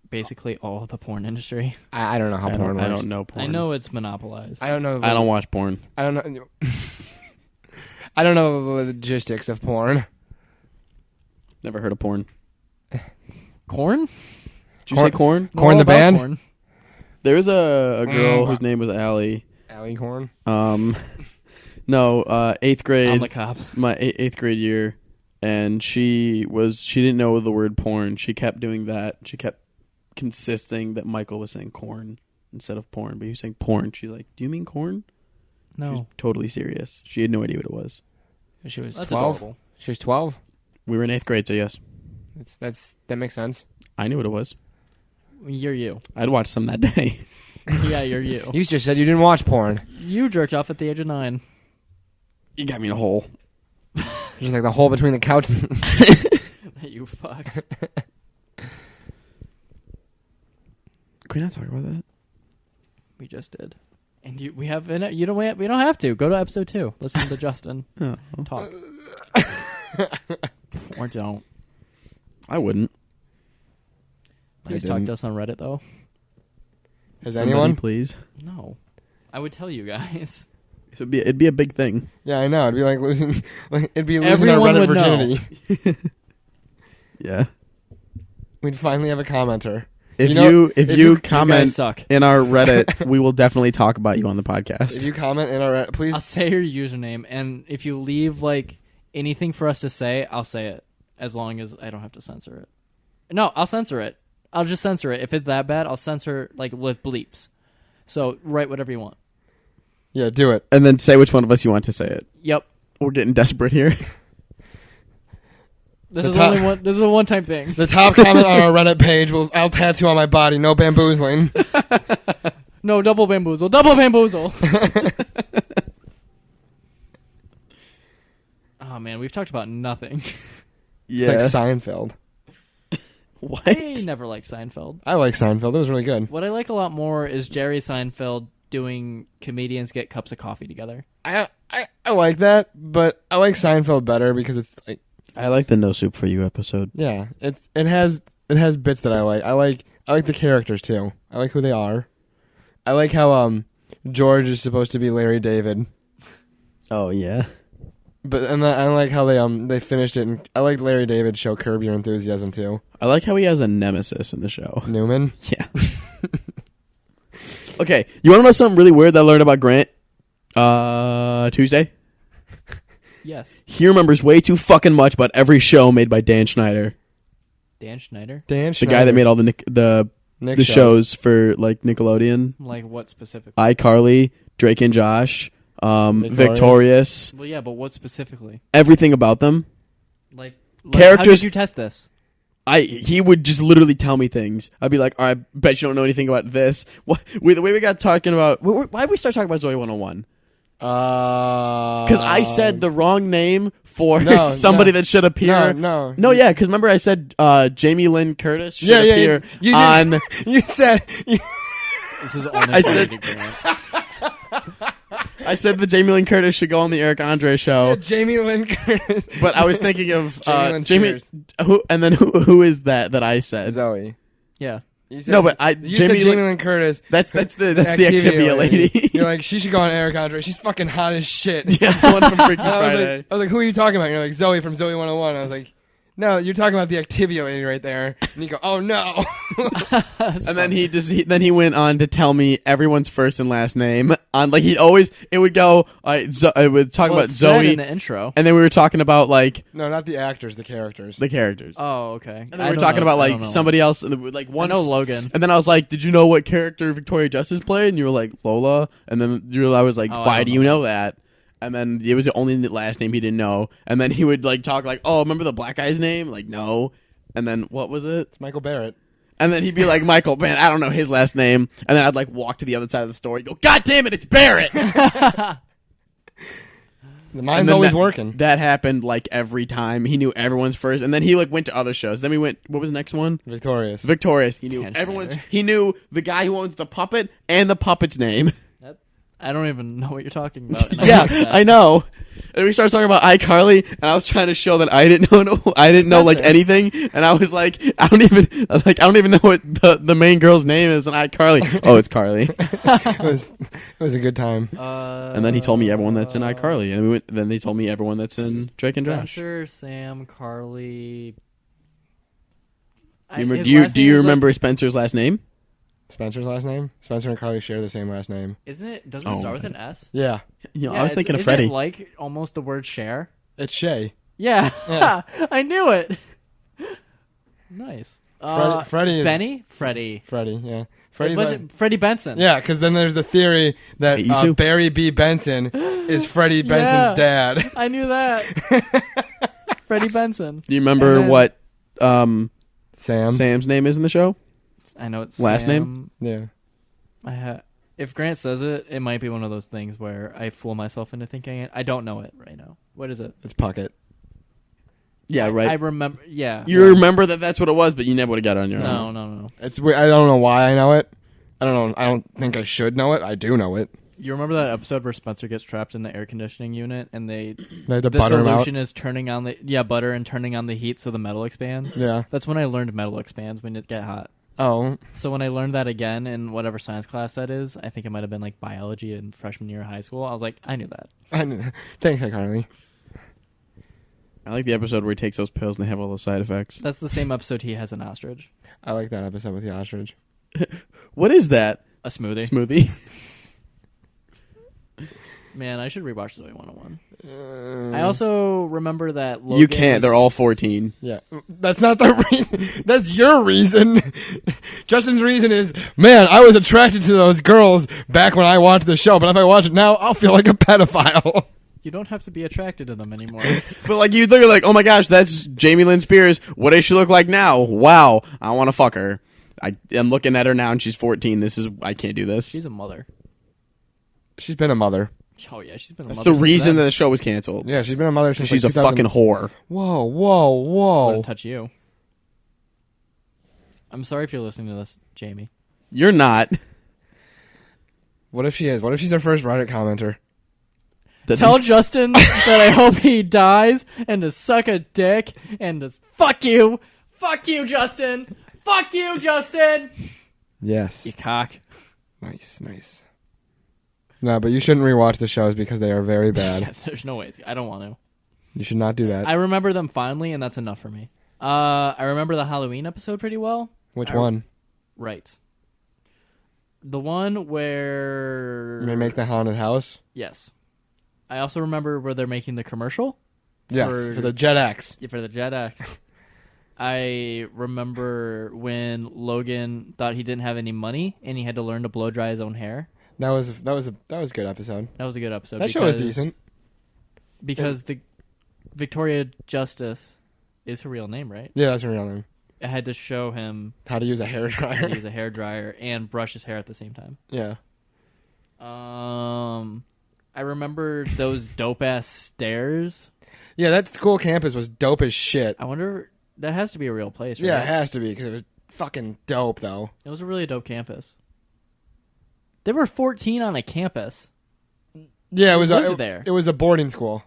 basically all of the porn industry? I don't know how porn works. I don't know porn. I know it's monopolized. I don't know. I don't watch porn. I don't know. I don't know the logistics of porn. Never heard of porn. Corn? Did you say corn? Corn All the about band? Corn. There was a girl whose name was Allie. Allie Corn? No, 8th grade. On the cop. My 8th grade year, and she didn't know the word porn. She kept doing that. She kept consisting that Michael was saying corn instead of porn, but he was saying porn. She's like, "Do you mean corn?" She was No. totally serious. She had no idea what it was. She was That's 12. adorable. She was 12. We were in 8th grade, so yes, That makes sense. I knew what it was. You're you. I'd watched some that day. Yeah, you're you. You just said you didn't watch porn. You jerked off at the age of 9. You got me in a hole. Just like the hole between the couch and... That you fucked. Can we not talk about that? We just did. And we don't have to. Go to episode 2. Listen to Justin Oh, talk. Or don't. I wouldn't. Please I talk didn't. to us on Reddit, though. Has Somebody, anyone? please? No. I would tell you guys. So it'd be a big thing. Yeah, I know. It'd be like losing... it'd be losing Everyone our Reddit would know. virginity. Yeah. We'd finally have a commenter. If You know, you guys comment suck. in our Reddit, we will definitely talk about you on the podcast. If you comment in our Reddit, please... I'll say your username, and if you leave anything for us to say, I'll say it, as long as I don't have to censor it. No, I'll censor it. I'll just censor it. If it's that bad, I'll censor with bleeps. So write whatever you want. Yeah, do it. And then say which one of us you want to say it. Yep. We're getting desperate here. This The is top- only one. This is a one-time thing. The top comment on our Reddit page I'll tattoo on my body. No bamboozling. No, double bamboozle. Double bamboozle. Oh man, we've talked about nothing. Yeah. It's like Seinfeld. What? I never liked Seinfeld. I like Seinfeld. It was really good. What I like a lot more is Jerry Seinfeld doing comedians get cups of coffee together. I like that, but I like Seinfeld better because it's like, I like the No Soup for You episode. yeah, it has bits that I like. I like the characters too. I like who they are. I like how George is supposed to be Larry David, Oh yeah. but I like how they finished it. And I like Larry David's show Curb Your Enthusiasm too. I like how he has a nemesis in the show. Newman. Yeah. Okay, you want to know something really weird that I learned about Grant? Tuesday. Yes. He remembers way too fucking much about every show made by Dan Schneider, Dan Schneider? Dan the Schneider. guy that made all the Nick shows for Nickelodeon, Like what specifically? iCarly, Drake and Josh, Victorious. Victorious, Well, yeah, but what specifically? everything about them. Like how Characters- did you test this? He would just literally tell me things. I'd be like, "I bet you don't know anything about this." The way we got talking about, why did we start talking about Zoey 101? Because I said the wrong name for No, somebody no. that should appear. No. Yeah, because remember I said Jamie Lynn Curtis should Yeah, appear you on. You said This is only I said- related to Grant. I said that Jamie Lynn Curtis should go on the Eric Andre show. Yeah, Jamie Lynn Curtis. But I was thinking of Jamie. Who is that I said? Zoey. Yeah. You said, No, but you said Jamie Lynn Curtis. That's the Activia lady. You're like, she should go on Eric Andre. She's fucking hot as shit. Yeah, the one from Freaky I Friday. was like, who are you talking about? And you're like, Zoey from Zoey 101. I was like, no, you're talking about the Activia lady right there. And you go, oh no. And then he went on to tell me everyone's first and last name. On like it would go. It would talk about It's said Zoey in the intro. and then we were talking about like No, not the actors, the characters. the characters. Oh, okay. And then we were talking about like somebody else, and like I one. know Logan. And then I was like, "Did you know what character Victoria Justice played?" And you were like, "Lola." And then I was like, Oh, I "Why don't do you know know that?" And then it was the only last name he didn't know. And then he would like talk like, "Oh, remember the black guy's name?" Like, no. And then what was it? It's Michael Barrett. And then he'd be like, "Michael, man, I don't know his last name." And then I'd like walk to the other side of the store. He'd go, "God damn it, it's Barrett." The mind's always working. That happened like every time. He knew everyone's first, and then he like went to other shows. Then we went. What was the next one? Victorious. He knew Dan everyone's. Schneider. He knew the guy who owns the puppet and the puppet's name. I don't even know what you're talking about. and Yeah, watched that. I know. And we started talking about iCarly, and I was trying to show that I didn't know like Spencer. anything, and I was like, I don't even know what the main girl's name is in iCarly. Oh, it's Carly. it was a good time. And then he told me everyone that's in iCarly, and we went. Then they told me everyone that's in Drake and Josh. Spencer, Sam, Carly. Do you remember Spencer's last name? Spencer's last name? Spencer and Carly share the same last name. Isn't it? Doesn't it Oh, start with man. an S? Yeah. You know, Yeah, I was thinking of isn't Freddie. it like almost the word share? It's Shay. Yeah, Yeah. I knew it. Nice. Freddie is... Benny? Freddie. Freddie, yeah. Was like... it Freddie Benson? Yeah, because then there's the theory that Hey, you too. Barry B. Benson is Freddie Benson's dad. I knew that. Freddie Benson. Do you remember And then- what Sam? Sam's name is in the show? I know it's Last Sam. Yeah. If Grant says it, it might be one of those things where I fool myself into thinking it. I don't know it right now. What is it? It's Puckett. Yeah, right. I remember. Yeah. You remember that's what it was, but you never would have got it on your own. No. It's weird. I don't know why I know it. I don't know. I don't think I should know it. I do know it. You remember that episode where Spencer gets trapped in the air conditioning unit and They had to the butter him out. solution is turning on butter and turning on the heat so the metal expands? Yeah. That's when I learned metal expands when it get hot. Oh. So when I learned that again in whatever science class that is, I think it might have been like biology in freshman year of high school. I was like, I knew that. Thanks, iCarly. I like the episode where he takes those pills and they have all those side effects. That's the same episode he has an ostrich. I like that episode with the ostrich. What is that? A smoothie. Smoothie. Man, I should rewatch Zoey 101. I also remember that Logan You can't. was- They're all 14. Yeah. That's not the reason. That's your reason. Justin's reason is, man, I was attracted to those girls back when I watched the show, but if I watch it now, I'll feel like a pedophile. You don't have to be attracted to them anymore. But like you look like, oh my gosh, that's Jamie Lynn Spears. What does she look like now? Wow, I want to fuck her. I'm looking at her now and she's 14. I can't do this. She's a mother. She's been a mother. Oh yeah, she's been a That's mother. the since reason that then. the show was canceled. Yeah, she's been a mother since She's like a fucking 2000. whore. Whoa. Wouldn't touch you. I'm sorry if you're listening to this, Jamie. You're not. What if she is? What if she's our first Reddit commenter? Tell Justin that I hope he dies and to suck a dick and to fuck you. Fuck you, Justin. Fuck you, Justin. Yes. You cock. Nice. No, but you shouldn't rewatch the shows because they are very bad. Yes, there's no way. I don't want to. You should not do that. I remember them fondly, and that's enough for me. I remember the Halloween episode pretty well. Which one? Right. The one where... They make the haunted house? Yes. I also remember where they're making the commercial. Yes, for the Jet X. Yeah, for the Jet X. I remember when Logan thought he didn't have any money and he had to learn to blow dry his own hair. That was a good episode. That was a good episode. That show was decent. Because the Victoria Justice is her real name, right? Yeah, that's her real name. I had to show him How to use a hair how to dryer. use a hair dryer and brush his hair at the same time. Yeah. I remember those dope ass stairs. Yeah, that school campus was dope as shit. I wonder, that has to be a real place, right? Yeah, it has to be because it was fucking dope though. It was a really dope campus. There were 14 on a campus. Yeah, it was lived there. It was a boarding school.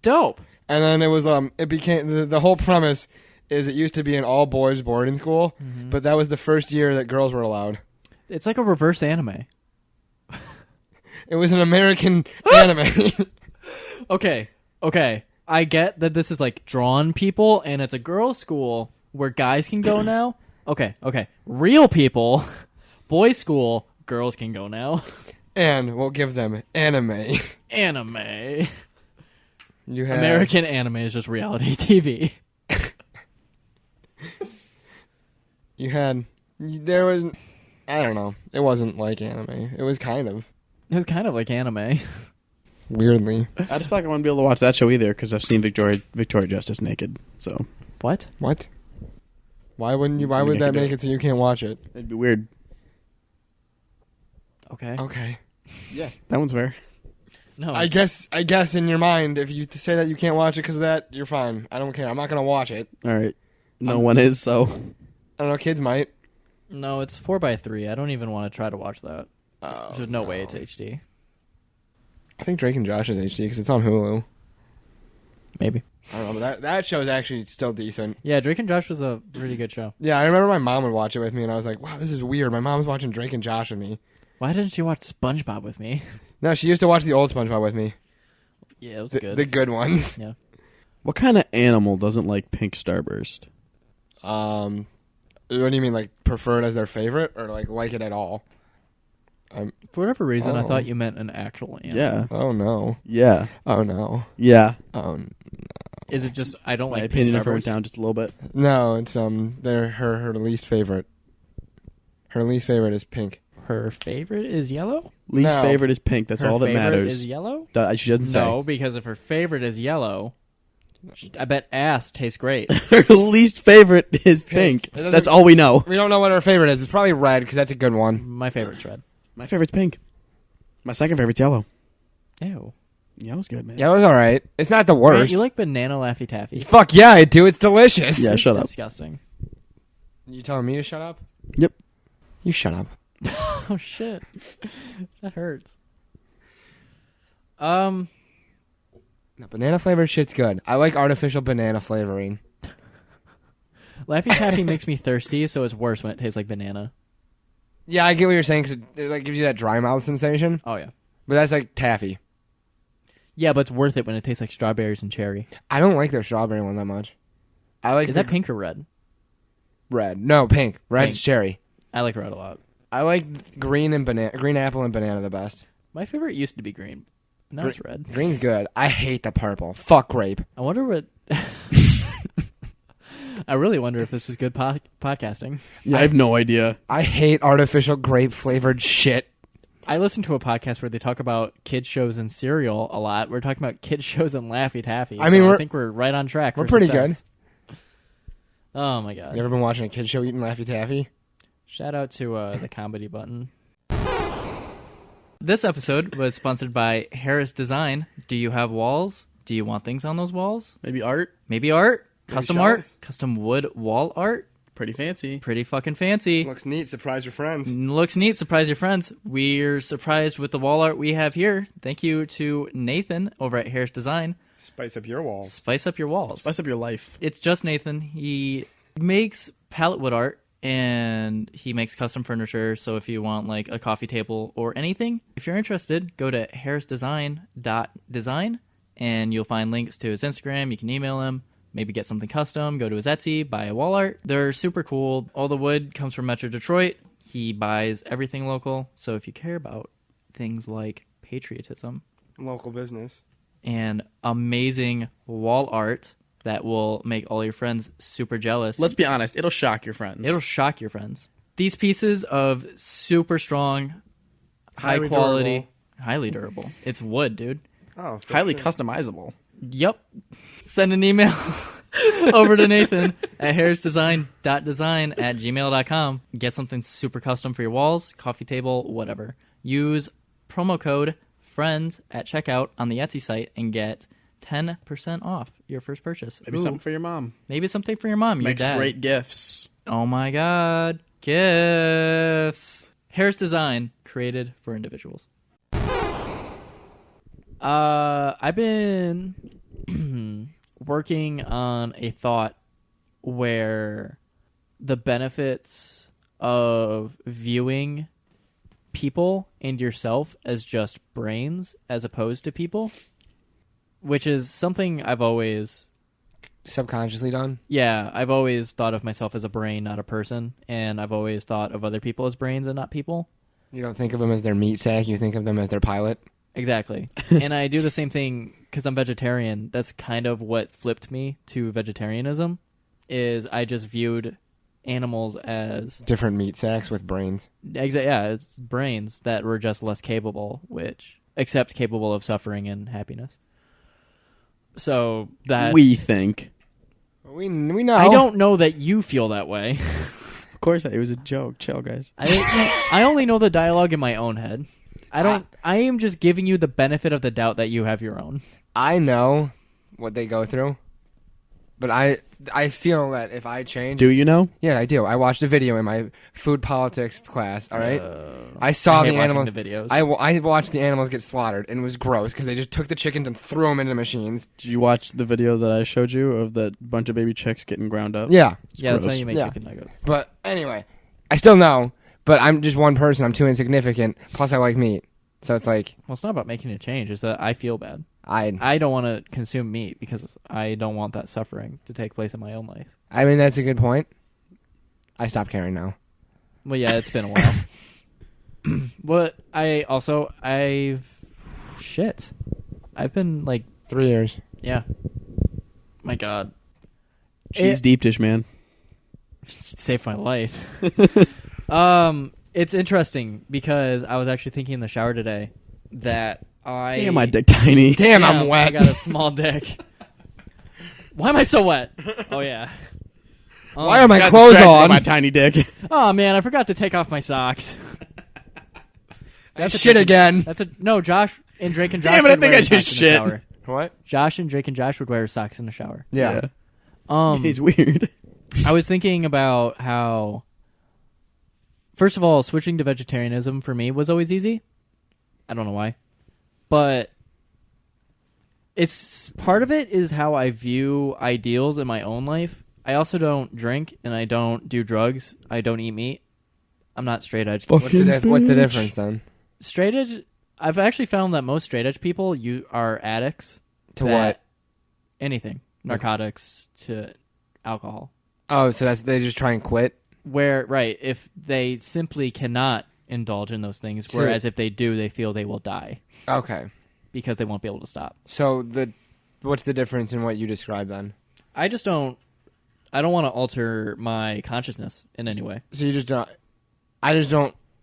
Dope. And then it was it became the whole premise is it used to be an all boys boarding school, but that was the first year that girls were allowed. It's like a reverse anime. It was an American anime. Okay. I get that this is like drawn people and it's a girls' school where guys can go now. Okay. Real people, boys' school, girls can go now. And we'll give them anime. Anime. You have American anime is just reality TV. There was, I don't know. It wasn't like anime. It was kind of. It was kind of like anime. Weirdly. I just feel like I wouldn't be able to watch that show either because I've seen Victoria Justice naked. So What? Why wouldn't you? Why would that make it so you can't watch it? it'd be weird. Okay. Yeah, that one's fair. No, I guess in your mind, if you say that you can't watch it because of that, you're fine. I don't care. I'm not gonna watch it. All right. No one is, so. I don't know. Kids might. No, it's 4x3. I don't even want to try to watch that. Oh, There's no way it's HD. I think Drake and Josh is HD because it's on Hulu. Maybe. I don't know, but that show is actually still decent. Yeah, Drake and Josh was a really good show. Yeah, I remember my mom would watch it with me, and I was like, wow, this is weird. My mom's watching Drake and Josh with me. Why didn't she watch SpongeBob with me? No, she used to watch the old SpongeBob with me. Yeah, it was good. The good ones. Yeah. What kind of animal doesn't like pink starburst? What do you mean, like, prefer it as their favorite, or like it at all? For whatever reason, I Oh. thought you meant an actual animal. Yeah. Oh, no. Yeah. Oh, no. Yeah. Oh, Is it just I don't My like opinion pink if it went Starburst? down just a little bit. no, it's, they're her least favorite. Her least favorite is pink. Her favorite is yellow? Least No. favorite is pink. That's Her all that favorite matters. is yellow? She doesn't say. No, because if her favorite is yellow, I bet ass tastes great. Her least favorite is pink. It doesn't- That's all we know. We don't know what her favorite is. It's probably red, because that's a good one. My favorite's red. My favorite's pink. My second favorite's yellow. Ew. Yellow's good, man. Yellow's alright. It's not the Grant, worst. you like banana Laffy Taffy? Fuck yeah, I do. It's delicious. Yeah, shut up. Disgusting. You telling me to shut up? Yep. You shut up. Oh shit. That hurts. No, banana flavored shit's good. I like artificial banana flavoring. Laffy Taffy makes me thirsty, so it's worse when it tastes like banana. Yeah, I get what you're saying because it like gives you that dry mouth sensation. Oh yeah. But that's like taffy. Yeah, but it's worth it when it tastes like strawberries and cherry. I don't like their strawberry one that much. I like Is that pink or red? red. No, pink. Red's Pink. cherry. I like red a lot. I like green apple and banana the best. My favorite used to be green. Now it's red. Green's good. I hate the purple. Fuck grape. I wonder what. I really wonder if this is good podcasting. Yeah, I have no idea. I hate artificial grape flavored shit. I listen to a podcast where they talk about kid shows and cereal a lot. We're talking about kid shows and Laffy Taffy. I mean, I think we're right on track. We're for pretty success. Oh my god! You ever been watching a kid show eating Laffy Taffy? Shout out to the comedy button. This episode was sponsored by Harris Design. Do you have walls? Do you want things on those walls? Maybe art? Maybe art? Maybe Custom shelves? art? Custom wood wall art? Pretty fancy. Pretty fucking fancy. Looks neat. Surprise your friends. Looks neat. Surprise your friends. We're surprised with the wall art we have here. Thank you to Nathan over at Harris Design. Spice up your walls. Spice up your walls. Spice up your life. It's just Nathan. He makes pallet wood art and he makes custom furniture. So if you want like a coffee table or anything, if you're interested, go to harrisdesign.design and you'll find links to his Instagram. You can email him. Maybe get something custom, go to his Etsy, buy a wall art. They're super cool. All the wood comes from Metro Detroit. He buys everything local. So if you care about things like patriotism, Local business. and amazing wall art that will make all your friends super jealous, Let's be honest. It'll shock your friends. it'll shock your friends. These pieces of super strong, high Highly quality, durable. highly durable. It's wood, dude. Oh, highly customizable. Yep. Send an email over to Nathan at harrisdesign.design@gmail.com. Get something super custom for your walls, coffee table, whatever. Use promo code FRIENDS at checkout on the Etsy site and get 10% off your first purchase. Maybe Ooh, something for your mom. maybe something for your mom, your Makes dad. great gifts. Oh my god. Gifts. Harris Design, created for individuals. I've been working on a thought where the benefits of viewing people and yourself as just brains as opposed to people, which is something I've always Subconsciously done. Yeah, I've always thought of myself as a brain, not a person, and I've always thought of other people as brains and not people. You don't think of them as their meat sack. You think of them as their pilot. Exactly. And I do the same thing because I'm vegetarian. That's kind of what flipped me to vegetarianism, is I just viewed animals as... Different meat sacks with brains. Yeah, it's brains that were just less capable, except capable of suffering and happiness. So that... We think. We know. I don't know that you feel that way. Of course, it was a joke. Chill, guys. I only know the dialogue in my own head. I am just giving you the benefit of the doubt that you have your own. I know what they go through, but I feel that if I change... Do you know? Yeah, I do. I watched a video in my food politics class, all right? I saw the animals... The videos. I watched the animals get slaughtered, and it was gross, because they just took the chickens and threw them into machines. Did you watch the video that I showed you of that bunch of baby chicks getting ground up? Yeah. Yeah, that's how gross. you make chicken nuggets. But anyway, I still know, but I'm just one person. I'm too insignificant. Plus, I like meat. So it's like... Well, it's not about making a change. It's that I feel bad. I don't want to consume meat because I don't want that suffering to take place in my own life. I mean, that's a good point. I stopped caring now. Well, yeah, it's been a while. But I've been like... 3 years. Yeah. My God. Cheese deep dish, man. It saved my life. It's interesting because I was actually thinking in the shower today that Damn, my dick tiny. Damn, Yeah, I'm wet. I got a small dick. Why am I so wet? Oh, yeah. Why are my Got clothes distracted by on? my tiny dick. Oh, man, I forgot to take off my socks. Shit again. No, Josh and Drake and Josh Damn it, I would think wear I just socks in the shit. shower. What? Josh and Drake and Josh would wear socks in the shower. Yeah. He's weird. I was thinking about how, first of all, switching to vegetarianism for me was always easy. I don't know why. But it's part of it is how I view ideals in my own life. I also don't drink and I don't do drugs. I don't eat meat. I'm not straight edge. What's the difference then? Straight edge, I've actually found that most straight edge people are addicts. To what? Anything. Narcotics to alcohol. Oh, so they just try and quit? Right, if they simply cannot indulge in those things, whereas if they do, they feel they will die. Okay. Because they won't be able to stop. So what's the difference in what you described then? I don't want to alter my consciousness in any way. So you just don't...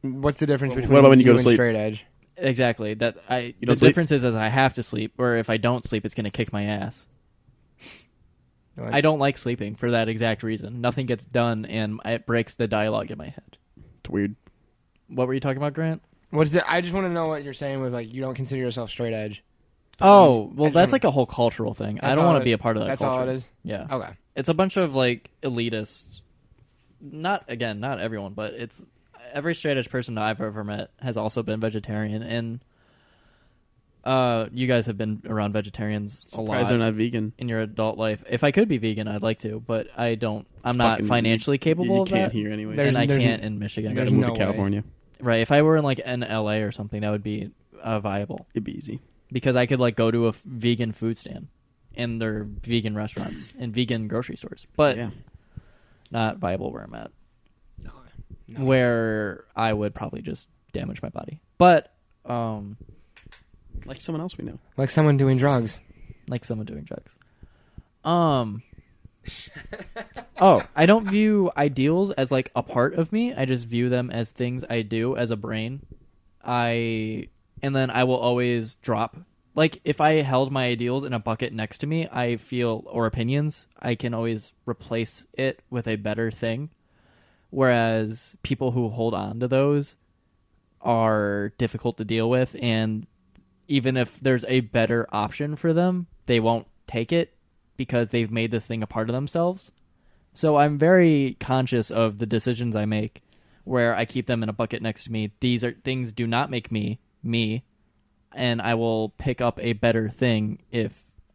What's the difference between What about when you go to and sleep? straight edge? Exactly. The don't sleep? difference is I have to sleep, or if I don't sleep, it's going to kick my ass. What? I don't like sleeping for that exact reason. Nothing gets done, and it breaks the dialogue in my head. It's weird. What were you talking about, Grant? I just want to know what you're saying with, like, you don't consider yourself straight edge. Oh, well, that's like a whole cultural thing. I don't want to be a part of that That's culture. all it is? Yeah. Okay. It's a bunch of, like, elitists. Not everyone, but it's... Every straight edge person I've ever met has also been vegetarian, and you guys have been around vegetarians a lot. Surprised they're not vegan. In your adult life. If I could be vegan, I'd like to, but I don't. I'm not financially capable of that. You can't here anyway. And I can't in Michigan. You gotta There's move no to California. Right. If I were in like in LA or something, that would be viable. It'd be easy. Because I could like go to a vegan food stand, and there are vegan restaurants and vegan grocery stores, but not viable where I'm at. No. Where I would probably just damage my body. But Like someone else we know. Like someone doing drugs. Like someone doing drugs. I don't view ideals as like a part of me. I just view them as things I do as a brain. And then I will always drop. Like if I held my ideals in a bucket next to me, or opinions, I can always replace it with a better thing. Whereas people who hold on to those are difficult to deal with, and even if there's a better option for them, they won't take it because they've made this thing a part of themselves. So I'm very conscious of the decisions I make where I keep them in a bucket next to me. These are things do not make me. and I will pick up a better thing if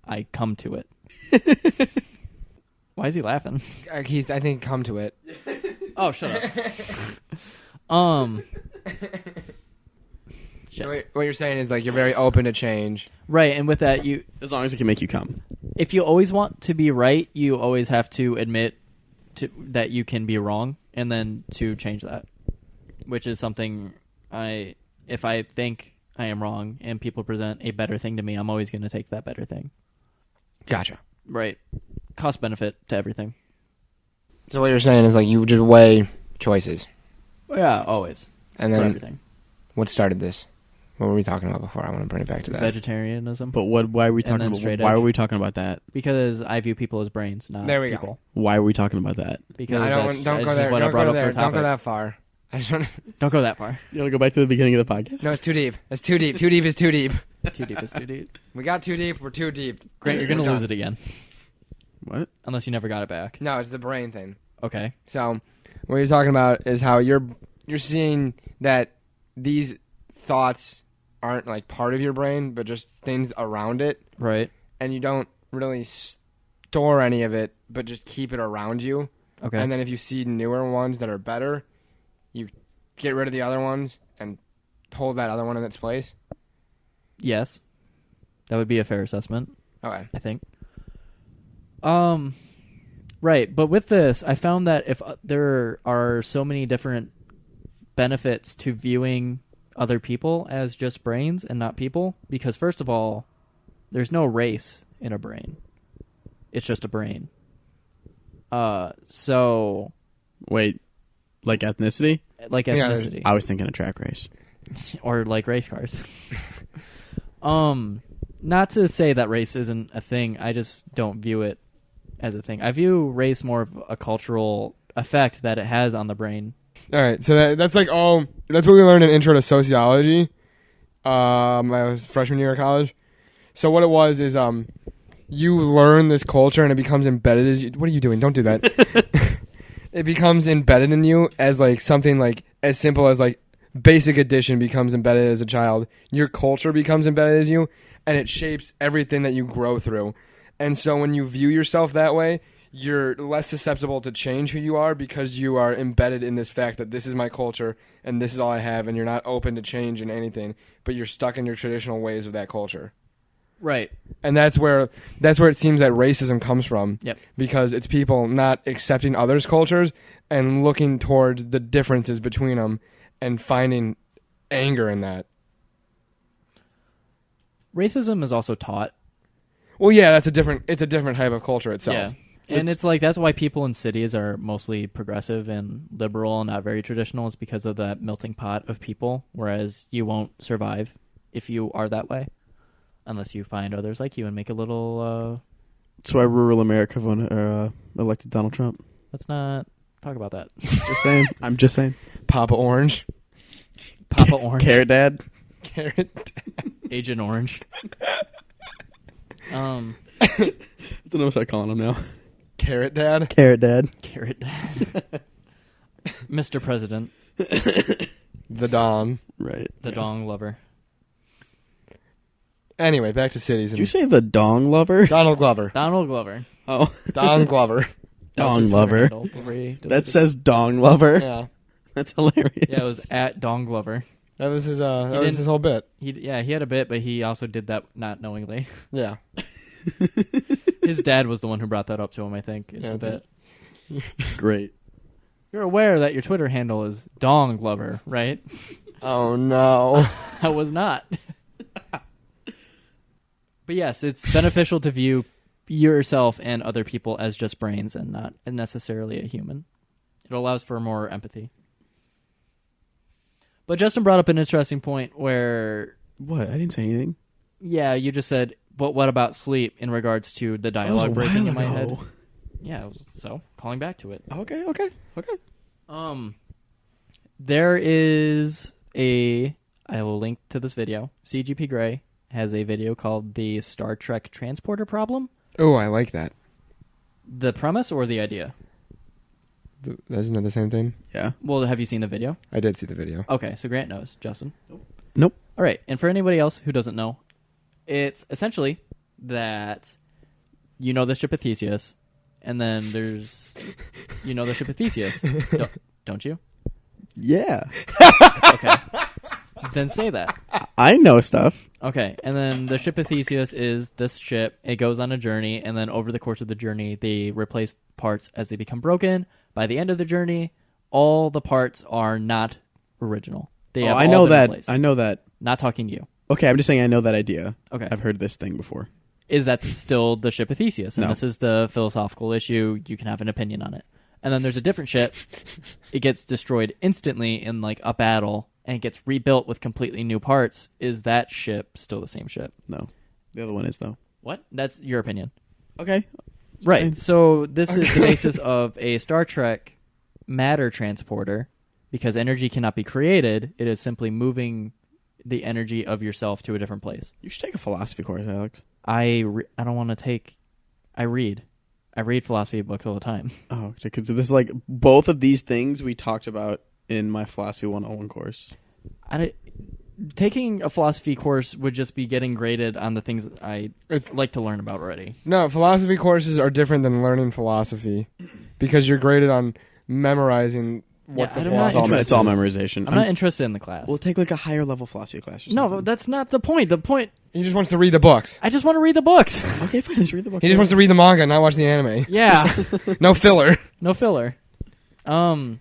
I come to it. Why is he laughing? I think come to it. Oh, shut up. So what you're saying is like you're very open to change. Right, and with that, As long as it can make you come. if you always want to be right, you always have to admit that you can be wrong, and then to change that, which is something if I think I am wrong and people present a better thing to me, I'm always going to take that better thing. Gotcha. Right. Cost benefit to everything. So what you're saying is like you just weigh choices. Yeah, always. And For then everything. what started this? What were we talking about before? I want to bring it back to that. Vegetarianism. But why are we talking then about straight why edge. were we talking about that? Because I view people as brains, not There we go. people. Why are we talking about that? Because I that's don't go just there. what I Don't brought go up there. for a Don't go topic. that far. I just want to... Don't go that far. You want to go back to the beginning of the podcast? No, it's too deep. It's too deep. Too deep is too deep. Too deep is too deep. We got too deep. We're too deep. Grant, you're going to lose it again. What? Unless you never got it back. No, it's the brain thing. Okay. So what you're talking about is how you're seeing that these thoughts aren't like part of your brain, but just things around it, Right. and you don't really store any of it, but just keep it around you. Okay. And then if you see newer ones that are better, you get rid of the other ones and hold that other one in its place. Yes. That would be a fair assessment, Okay. I think. Right. But with this, I found that if there are so many different benefits to viewing other people as just brains and not people, because first of all, there's no race in a brain. It's just a brain. So Wait, like ethnicity? like Yeah, ethnicity. I was thinking a track race. Or like race cars. Not to say that race isn't a thing. I just don't view it as a thing. I view race more of a cultural effect that it has on the brain. All right. So that's like that's what we learned in Intro to Sociology. My freshman year of college. So what it was is you learn this culture and it becomes embedded as you. What are you doing? Don't do that. It becomes embedded in you as like something like as simple as like basic addition becomes embedded as a child. Your culture becomes embedded as you, and it shapes everything that you grow through. And so when you view yourself that way, you're less susceptible to change who you are because you are embedded in this fact that this is my culture and this is all I have, and you're not open to change in anything, but you're stuck in your traditional ways of that culture. Right. And that's where it seems that racism comes from. Yep. Because it's people not accepting others' cultures and looking towards the differences between them and finding anger in that. Racism is also taught. Well, yeah, it's a different type of culture itself. Yeah. And it's like that's why people in cities are mostly progressive and liberal and not very traditional, is because of that melting pot of people, whereas you won't survive if you are that way unless you find others like you and make a little That's why rural America elected Donald Trump. let's not talk about that. Just saying. I'm just saying. Papa Orange. Papa Orange. Carrot Dad. Carrot. Agent Orange. That's what I'm gonna start calling him now. Carrot Dad. Carrot Dad. Carrot Dad. Mr. President. The Don. Right. The dong lover. Anyway, back to cities. Did you say the dong lover? Donald Glover. Donald Glover. Oh. Don Glover. Dong lover. That says dong lover. Yeah. That's hilarious. Yeah, it was at Dong Glover. That was his didn't- his whole bit. He had a bit, but he also did that not knowingly. Yeah. His dad was the one who brought that up to him, I think, is Yeah, the that's bit. It's great. You're aware that your Twitter handle is Dong Glover, right? Oh no. I was not. But yes, it's beneficial to view yourself and other people as just brains and not necessarily a human. It allows for more empathy. But Justin brought up an interesting point where, What? I didn't say anything. yeah, you just said, but what about sleep in regards to the dialogue breaking in my head? Yeah, so calling back to it. Okay. There is I will link to this video. CGP Grey has a video called The Star Trek Transporter Problem. Oh, I like that. The premise or the idea? Isn't that the same thing? Yeah. Well, have you seen the video? I did see the video. Okay, so Grant knows. Justin? Nope. All right, and for anybody else who doesn't know, it's essentially that you know the ship of Theseus, and then there's the ship of Theseus, don't you? Yeah. Okay, then say that. I know stuff. Okay, and then the ship of Theseus is this ship. It goes on a journey, and then over the course of the journey, they replace parts as they become broken. By the end of the journey, all the parts are not original. They have I all know been that. replaced. I know that. Not talking to you. Okay, I'm just saying I know that idea. Okay. I've heard this thing before. Is that still the ship of Theseus? And No. this is the philosophical issue. You can have an opinion on it. And then there's a different ship. It gets destroyed instantly in like a battle, and it gets rebuilt with completely new parts. Is that ship still the same ship? No. The other one is, though. What? That's your opinion. Okay. Right. Same. So this is the basis of a Star Trek matter transporter. Because energy cannot be created, it is simply moving the energy of yourself to a different place. You should take a philosophy course, Alex. I don't want to take... I read philosophy books all the time. Oh, because this is like both of these things we talked about in my philosophy 101 course. Taking a philosophy course would just be getting graded on the things I like to learn about already. No, philosophy courses are different than learning philosophy because you're graded on memorizing what the I'm not philosophy It's all memorization. I'm not interested in the class. We'll take like a higher level philosophy class or No, something. but that's not the point. The point... He just wants to read the books. I just want to read the books. Okay, fine. Just read the book. He just wants to read the manga, not watch the anime. Yeah. No filler. No filler. I don't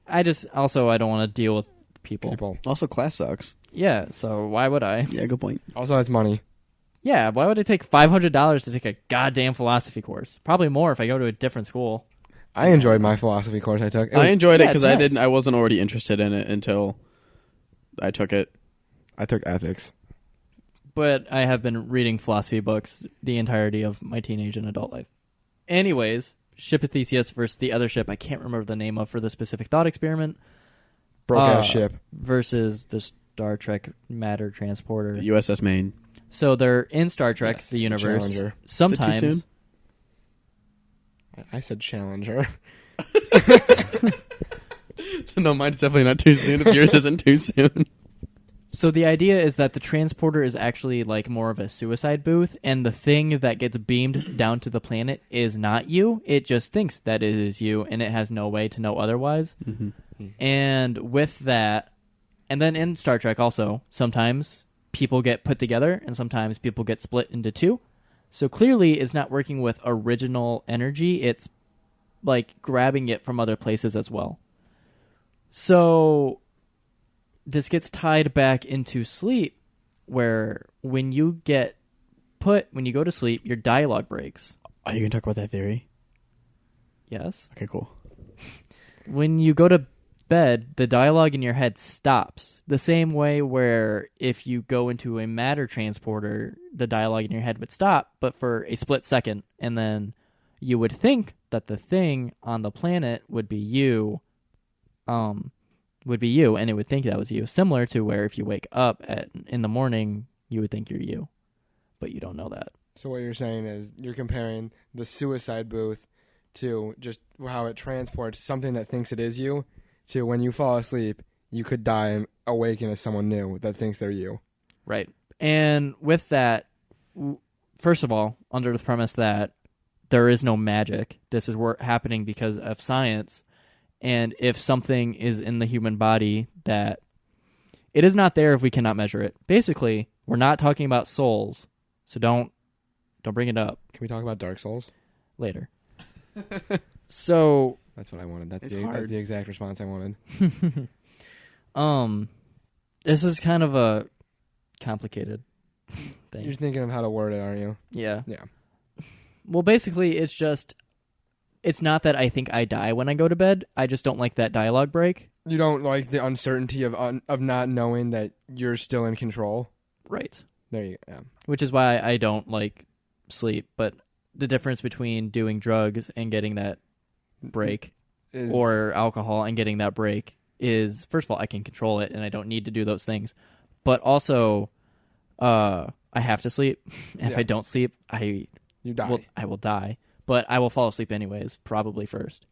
want to deal with people. Also, class sucks. Yeah, so why would I? Yeah, good point. Also, it's money. Yeah, why would I take $500 to take a goddamn philosophy course? Probably more if I go to a different school. I enjoyed my philosophy course I took. I enjoyed it yeah, because it's nice. I wasn't already interested in it until I took it. I took ethics. But I have been reading philosophy books the entirety of my teenage and adult life. Anyways, ship of Theseus versus the other ship I can't remember the name of for the specific thought experiment. Broke ass ship. Versus the Star Trek matter transporter. The USS Maine. So they're in Star Trek, Yes, the universe. Challenger. Sometimes. Is it too soon? I said Challenger. No, mine's definitely not too soon. If yours isn't too soon. So the idea is that the transporter is actually like more of a suicide booth, and the thing that gets beamed down to the planet is not you. It just thinks that it is you, and it has no way to know otherwise. Mm-hmm. And with that, and then in Star Trek also, sometimes people get put together, and sometimes people get split into two. So clearly it's not working with original energy. It's like grabbing it from other places as well. So this gets tied back into sleep, where when you go to sleep, your dialogue breaks. Are you going to talk about that theory? Yes. Okay, cool. When you go to bed, the dialogue in your head stops. The same way where if you go into a matter transporter, the dialogue in your head would stop, but for a split second, and then you would think that the thing on the planet would be you, and it would think that was you. Similar to where if you wake up in the morning, you would think you're you, but you don't know that. So what you're saying is you're comparing the suicide booth to just how it transports something that thinks it is you to when you fall asleep, you could die and awaken as someone new that thinks they're you. Right. And with that, first of all, under the premise that there is no magic, this is happening because of science. And if something is in the human body that it is not there if we cannot measure it. Basically, we're not talking about souls, so don't bring it up. Can we talk about Dark Souls? Later. So That's what I wanted. That's It's the hard. exact response I wanted. this is kind of a complicated thing. You're thinking of how to word it, aren't you? Yeah. Yeah. Well, basically, it's not that I think I die when I go to bed. I just don't like that dialogue break. You don't like the uncertainty of not knowing that you're still in control. Right. There you go. Yeah. Which is why I don't like sleep. But the difference between doing drugs and getting that break or alcohol and getting that break is, first of all, I can control it and I don't need to do those things. But also, I have to sleep. And if I don't sleep, you die. I will die. But I will fall asleep anyways, probably first.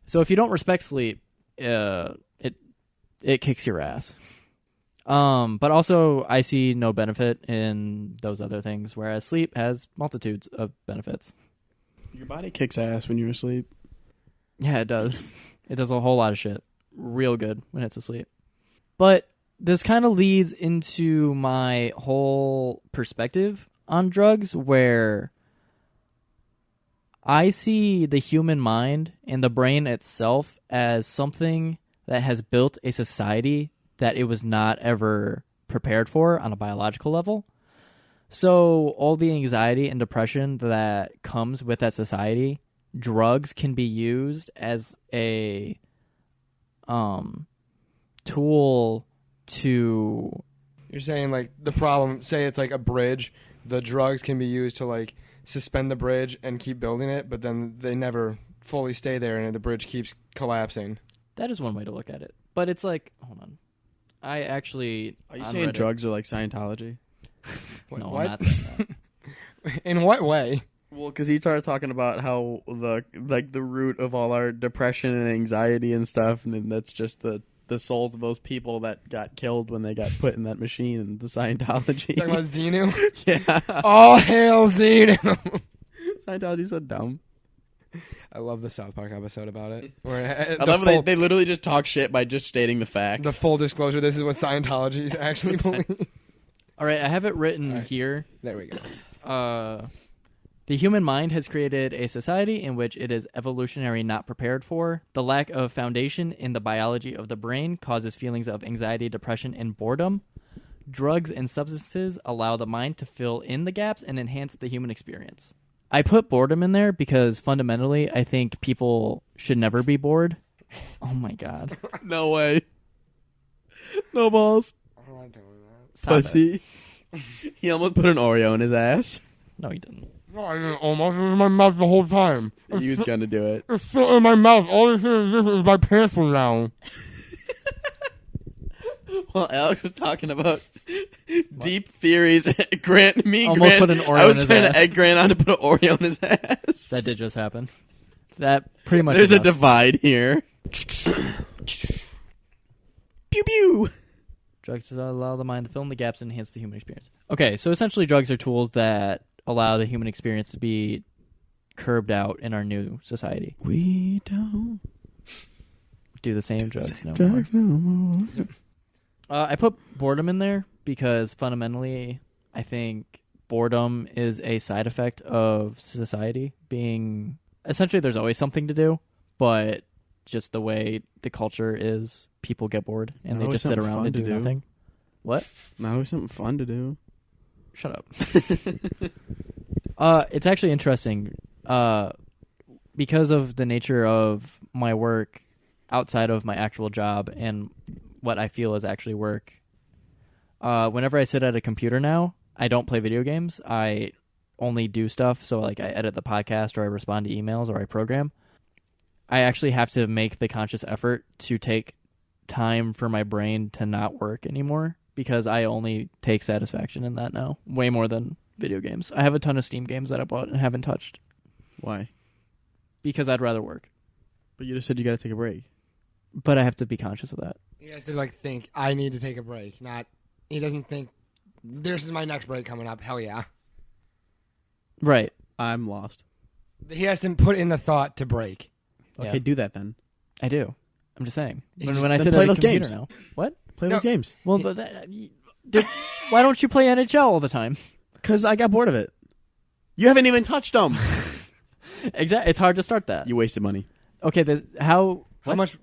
So if you don't respect sleep, it kicks your ass. But also, I see no benefit in those other things, whereas sleep has multitudes of benefits. Your body kicks ass when you're asleep. Yeah, it does. It does a whole lot of shit. Real good when it's asleep. But this kind of leads into my whole perspective on drugs, where I see the human mind and the brain itself as something that has built a society that it was not ever prepared for on a biological level. So all the anxiety and depression that comes with that society, drugs can be used as a tool to... You're saying, like, the problem, say it's like a bridge, the drugs can be used to, like, suspend the bridge and keep building it, but then they never fully stay there and the bridge keeps collapsing. That is one way to look at it. But it's like, hold on. I actually... Are you saying drugs are like Scientology? No, what? I'm not saying that. In what way? Well, because he started talking about how the root of all our depression and anxiety and stuff, and then that's just the souls of those people that got killed when they got put in that machine in the Scientology. Talking about Xenu? Yeah. All hail Xenu! Scientology's so dumb. I love the South Park episode about it. Where I love they literally just talk shit by just stating the facts. The full disclosure, this is what Scientology is actually believe. All right, I have it written here. There we go. The human mind has created a society in which it is evolutionary not prepared for. The lack of foundation in the biology of the brain causes feelings of anxiety, depression, and boredom. Drugs and substances allow the mind to fill in the gaps and enhance the human experience. I put boredom in there because fundamentally I think people should never be bored. Oh my god. No way. No balls. I don't like doing that. Stop Pussy. He almost put an Oreo in his ass. No, he didn't. No, I didn't almost. It was in my mouth the whole time. He was gonna do it. It's still in my mouth. All this is my pants were down. Well, Alex was talking about deep theories. Grant me. Almost Grant, put an Oreo I was in his trying ass. to egg Grant on to put an Oreo in his ass. That did just happen. That pretty much. There's a is us. divide here. Pew pew. Drugs allow the mind to fill in the gaps and enhance the human experience. Okay, so essentially drugs are tools that allow the human experience to be curbed out in our new society. We don't Do the same drugs no more. drugs no more. I put boredom in there because fundamentally I think boredom is a side effect of society being... Essentially there's always something to do, but just the way the culture is, people get bored and Not they always just sit something around fun and to do do. nothing. What? Not always something fun to do. Shut up. It's actually interesting because of the nature of my work outside of my actual job and what I feel is actually work. Whenever I sit at a computer now, I don't play video games. I only do stuff. So like I edit the podcast or I respond to emails or I program. I actually have to make the conscious effort to take time for my brain to not work anymore because I only take satisfaction in that now, way more than video games. I have a ton of Steam games that I bought and haven't touched Why? because I'd rather work. But you just said you gotta take a break. But I have to be conscious of that. He has to like think, I need to take a break. Not, he doesn't think, this is my next break coming up. Hell yeah. Right. I'm lost. He has to put in the thought to break. Okay, Yeah. do that then. I do. I'm just saying. He's When I then sit play at a those computer games. now. What? Play No. those games. Well, why don't you play NHL all the time? Because I got bored of it. You haven't even touched them. Exactly. It's hard to start that. You wasted money. Okay, how How much,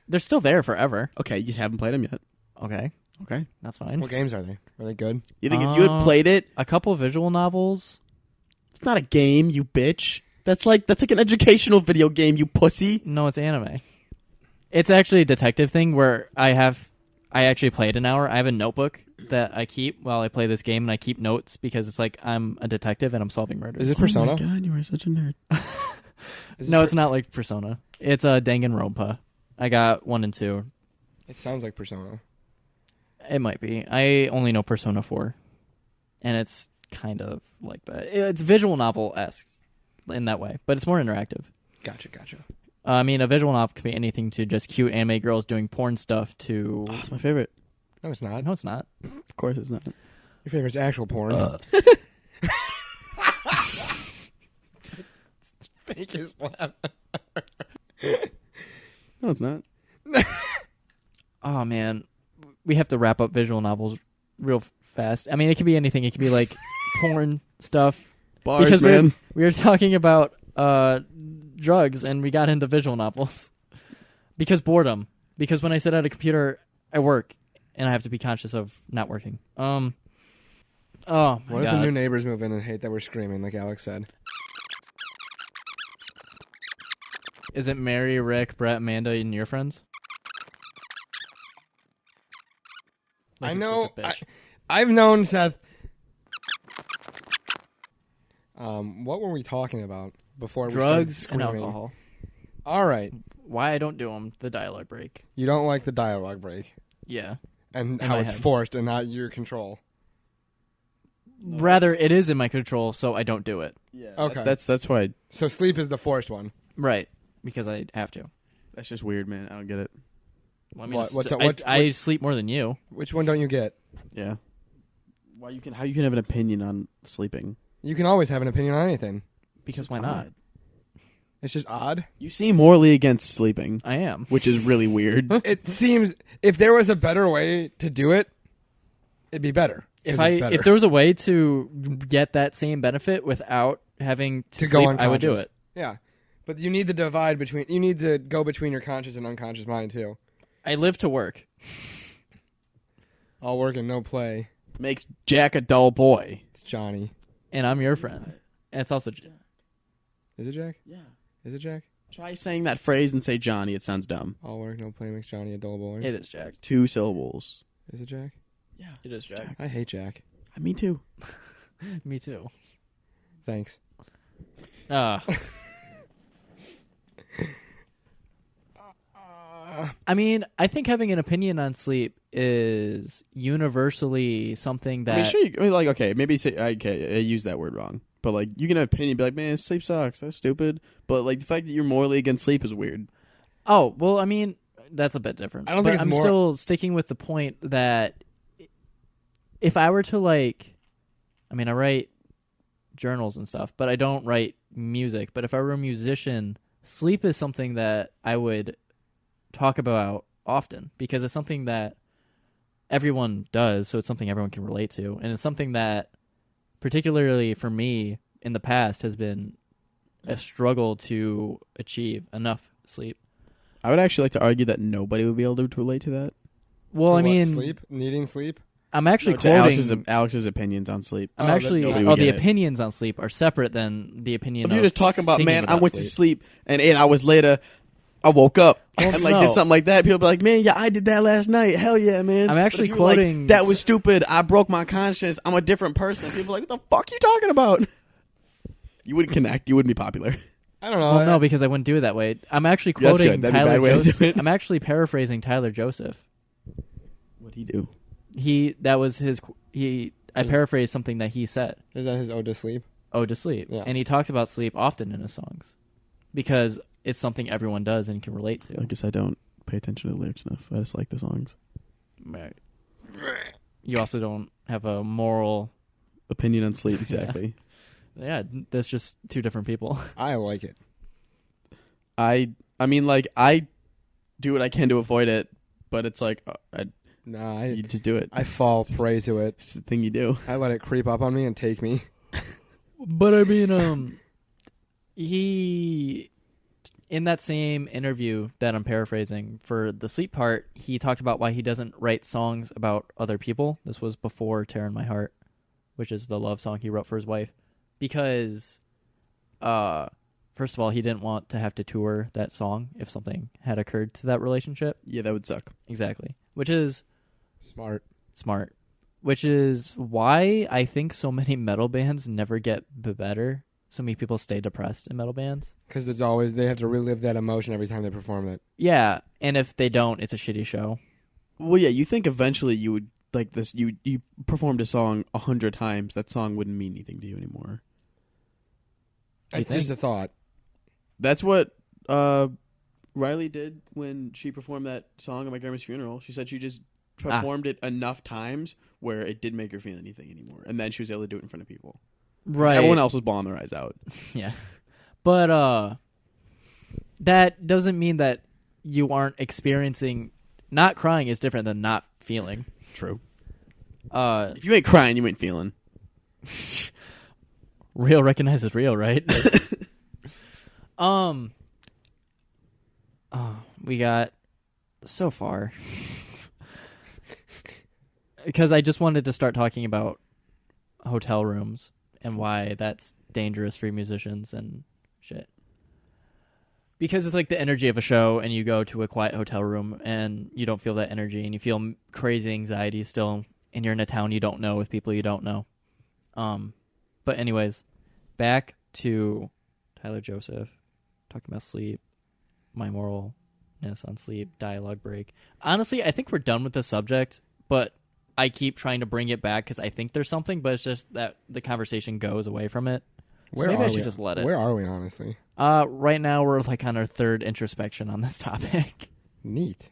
They're still there forever. Okay, you haven't played them yet. Okay, Okay. that's fine. what games are they? Are they good? You think if you had played it, A couple visual novels. it's not a game, you bitch. That's like an educational video game, you pussy. No, it's anime. It's actually a detective thing where I actually played an hour. I have a notebook that I keep while I play this game, and I keep notes because it's like I'm a detective and I'm solving murders. Is it Persona? Oh my god, you are such a nerd. No, it's not like Persona. It's a Danganronpa. I got 1 and 2. It sounds like Persona. It might be. I only know Persona 4, and it's kind of like that. It's visual novel-esque in that way, but it's more interactive. Gotcha. I mean, a visual novel can be anything to just cute anime girls doing porn stuff to... Oh, it's my favorite. No, it's not. No, it's not. Of course it's not. Your favorite's actual porn. Fake his laugh. No, it's not. Oh man, we have to wrap up visual novels real fast. I mean, it could be anything. It could be like porn stuff. Bars, Because man. we were talking about drugs, and we got into visual novels. Because boredom. Because when I sit at a computer, I work, and I have to be conscious of not working. Oh my What if God. the new neighbors move in and hate that we're screaming, like Alex said? Is it Mary, Rick, Brett, Amanda, and your friends? Like I you're know. such a bitch. I've known Seth. What were we talking about before we Drugs started and screaming? alcohol. All right. Why I don't do them, the dialogue break. You don't like the dialogue break Yeah. and In how my it's head. forced and not your control. Rather, it is in my control, so I don't do it. Yeah. Okay. That's why. So sleep is the forced one. Right. Because I have to. That's just weird, man. I don't get it. Well, I mean, What- I sleep more than you. Which one don't you get? Yeah. How you can have an opinion on sleeping? You can always have an opinion on anything. Because why not? It's just odd. You seem morally against sleeping, I am. which is really weird. It seems if there was a better way to do it, it'd be better. 'Cause it's better. If there was a way to get that same benefit without having to go sleep, I would do unconscious. it. Yeah. But you need the divide between. You need to go between your conscious and unconscious mind too. I live to work. All work and no play. Makes Jack a dull boy. It's Johnny. And I'm your friend. And it's also... Is it Jack? Yeah. Is it Jack? Try saying that phrase and say Johnny. It sounds dumb. All work, no play makes Johnny a dull boy. It is Jack. 2 syllables. Is it Jack? Yeah. It is Jack. I hate Jack. Me too. Me too. Thanks. I mean, I think having an opinion on sleep is universally something that... Okay, maybe say, okay, I use that word wrong. But, like, you can have an opinion and be like, man, sleep sucks. That's stupid. But, like, the fact that you're morally against sleep is weird. Oh, well, I mean, that's a bit different. I don't But think it's I'm more- still sticking with the point that if I were to, like... I mean, I write journals and stuff, but I don't write music. But if I were a musician, sleep is something that I would talk about often because it's something that everyone does, so it's something everyone can relate to. And it's something that, particularly for me, in the past has been a struggle to achieve enough sleep. I would actually like to argue that nobody would be able to relate to that. Well, For I what, mean, sleep, needing sleep. I'm actually To quoting... Alex's opinions on sleep. I'm Oh, actually... nobody would the get it. opinions on sleep are separate than the opinion If of you're just talking about, singing man, I went to sleep. sleep and 8 hours later, I woke up Well, and like no. did something like that. People be like, man, yeah, I did that last night. Hell yeah, man. I'm But actually if you were like, quoting- that was stupid. I broke my conscience. I'm a different person. People are like, what the fuck you talking about? You wouldn't connect. You wouldn't be popular. I don't know. Well, no, because I wouldn't do it that way. I'm actually Yeah, that's quoting good. That'd be a Tyler bad way to do Joseph. it. I'm actually paraphrasing Tyler Joseph. What'd he do? That was his... I paraphrased something that he said. Is that his ode to sleep? Oh, to sleep. Yeah. And he talks about sleep often in his songs because it's something everyone does and can relate to. I guess I don't pay attention to the lyrics enough. I just like the songs. Right. You also don't have a moral... Opinion on sleep, exactly. Yeah, that's just two different people. I like it. I mean, like, I do what I can to avoid it, but it's like, Nah, you just do it. I fall prey to it. It's just the thing you do. I let it creep up on me and take me. But I mean, he... In that same interview that I'm paraphrasing for the sleep part, he talked about why he doesn't write songs about other people. This was before Tear in My Heart, which is the love song he wrote for his wife. Because, first of all, he didn't want to have to tour that song if something had occurred to that relationship. Yeah, that would suck. Exactly. Which is Smart. Which is why I think so many metal bands never get better. So many people stay depressed in metal bands. Because it's always, they have to relive that emotion every time they perform it. Yeah, and if they don't, it's a shitty show. Well, yeah, you think eventually you would, like this, you performed a song 100 times, that song wouldn't mean anything to you anymore. It's think? just a thought. That's what Riley did when she performed that song at my grandma's funeral. She said she performed it enough times where it didn't make her feel anything anymore, and then she was able to do it in front of people. 'Cause Right. everyone else was bawling their eyes out. Yeah. But that doesn't mean that you aren't experiencing. Not crying is different than not feeling. True. Uh, If you ain't crying, you ain't feeling. real recognizes real, right? We got so far because I just wanted to start talking about hotel rooms and why that's dangerous for musicians and shit. Because it's like the energy of a show, and you go to a quiet hotel room and you don't feel that energy, and you feel crazy anxiety still, and you're in a town you don't know with people you don't know. But anyways, back to Tyler Joseph talking about sleep, my moralness on sleep, dialogue break. Honestly, I think we're done with the subject, but I keep trying to bring it back because I think there's something, but it's just that the conversation goes away from it. So maybe I should just let it. Where are we, honestly? Right now we're like on our third introspection on this topic. Neat.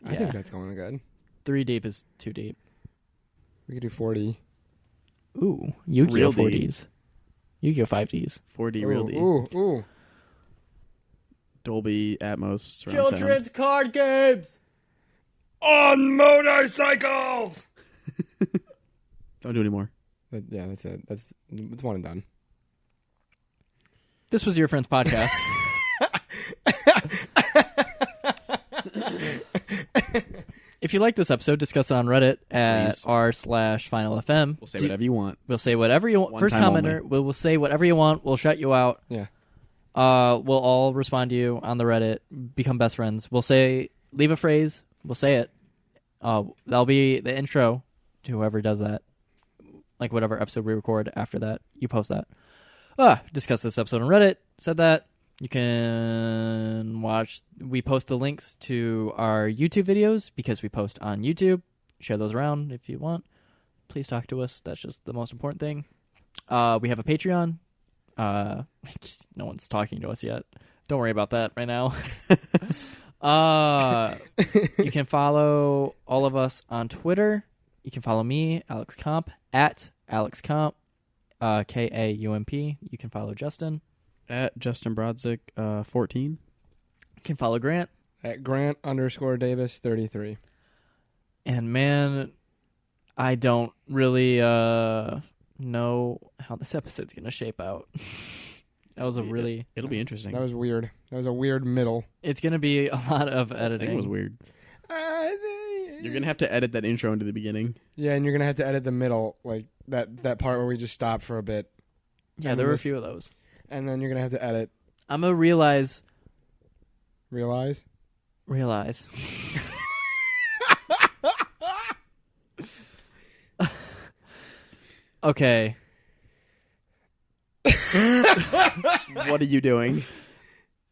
I Yeah. think that's going good. 3 deep is too deep. We could do 4D. Ooh, Yu-Gi-Oh! Real 4Ds. Yu-Gi-Oh! 5Ds. 4D, real D. Ooh. Dolby Atmos surround sound. card games! On motorcycles! Don't do any more. Yeah, that's it. It's one and done. This was Your Friend's Podcast. If you like this episode, discuss it on Reddit at Please. r/FinalFM. We'll say whatever you want. We'll say whatever you want. One First time commenter, we'll say whatever you want. We'll shut you out. Yeah. We'll all respond to you on the Reddit. Become best friends. We'll say, leave a phrase. We'll say it. That'll be the intro to whoever does that. Like whatever episode we record after that, you post that. Discuss this episode on Reddit. Said that. You can watch. We post the links to our YouTube videos because we post on YouTube. Share those around if you want. Please talk to us. That's just the most important thing. We have a Patreon. No one's talking to us yet. Don't worry about that right now. You can follow all of us on Twitter. You can follow me, Alex Comp, at Alex Comp, KAUMP. You can follow Justin. At Justin Brodzik, 14. You can follow Grant. At Grant_Davis 33. And man, I don't really know how this episode's going to shape out. That was a really... It'll be interesting. That was weird. That was a weird middle. It's going to be a lot of I editing. think it was weird. You're going to have to edit that intro into the beginning. Yeah, and you're going to have to edit the middle, like that part where we just stopped for a bit. Yeah, there were a few of those. And then you're going to have to edit. I'm going to realize. Realize? Okay. What are you doing? He's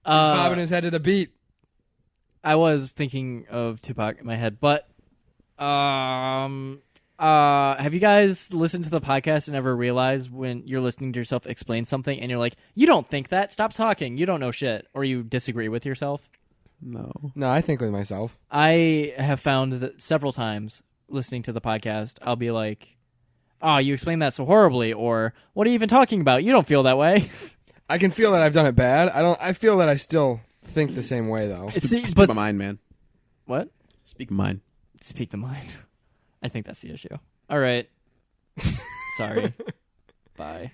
bobbing his head to the beat. I was thinking of Tupac in my head, but have you guys listened to the podcast and ever realized when you're listening to yourself explain something and you're like, you don't think that? Stop talking. You don't know shit. Or you disagree with yourself? No. No, I think with myself. I have found that several times listening to the podcast, I'll be like, oh, you explained that so horribly, or what are you even talking about? You don't feel that way. I can feel that I've done it bad. I feel that I still think the same way, though. Speak my mind, man. What? Speak my mind. Speak the mind. I think that's the issue. All right. Sorry. Bye.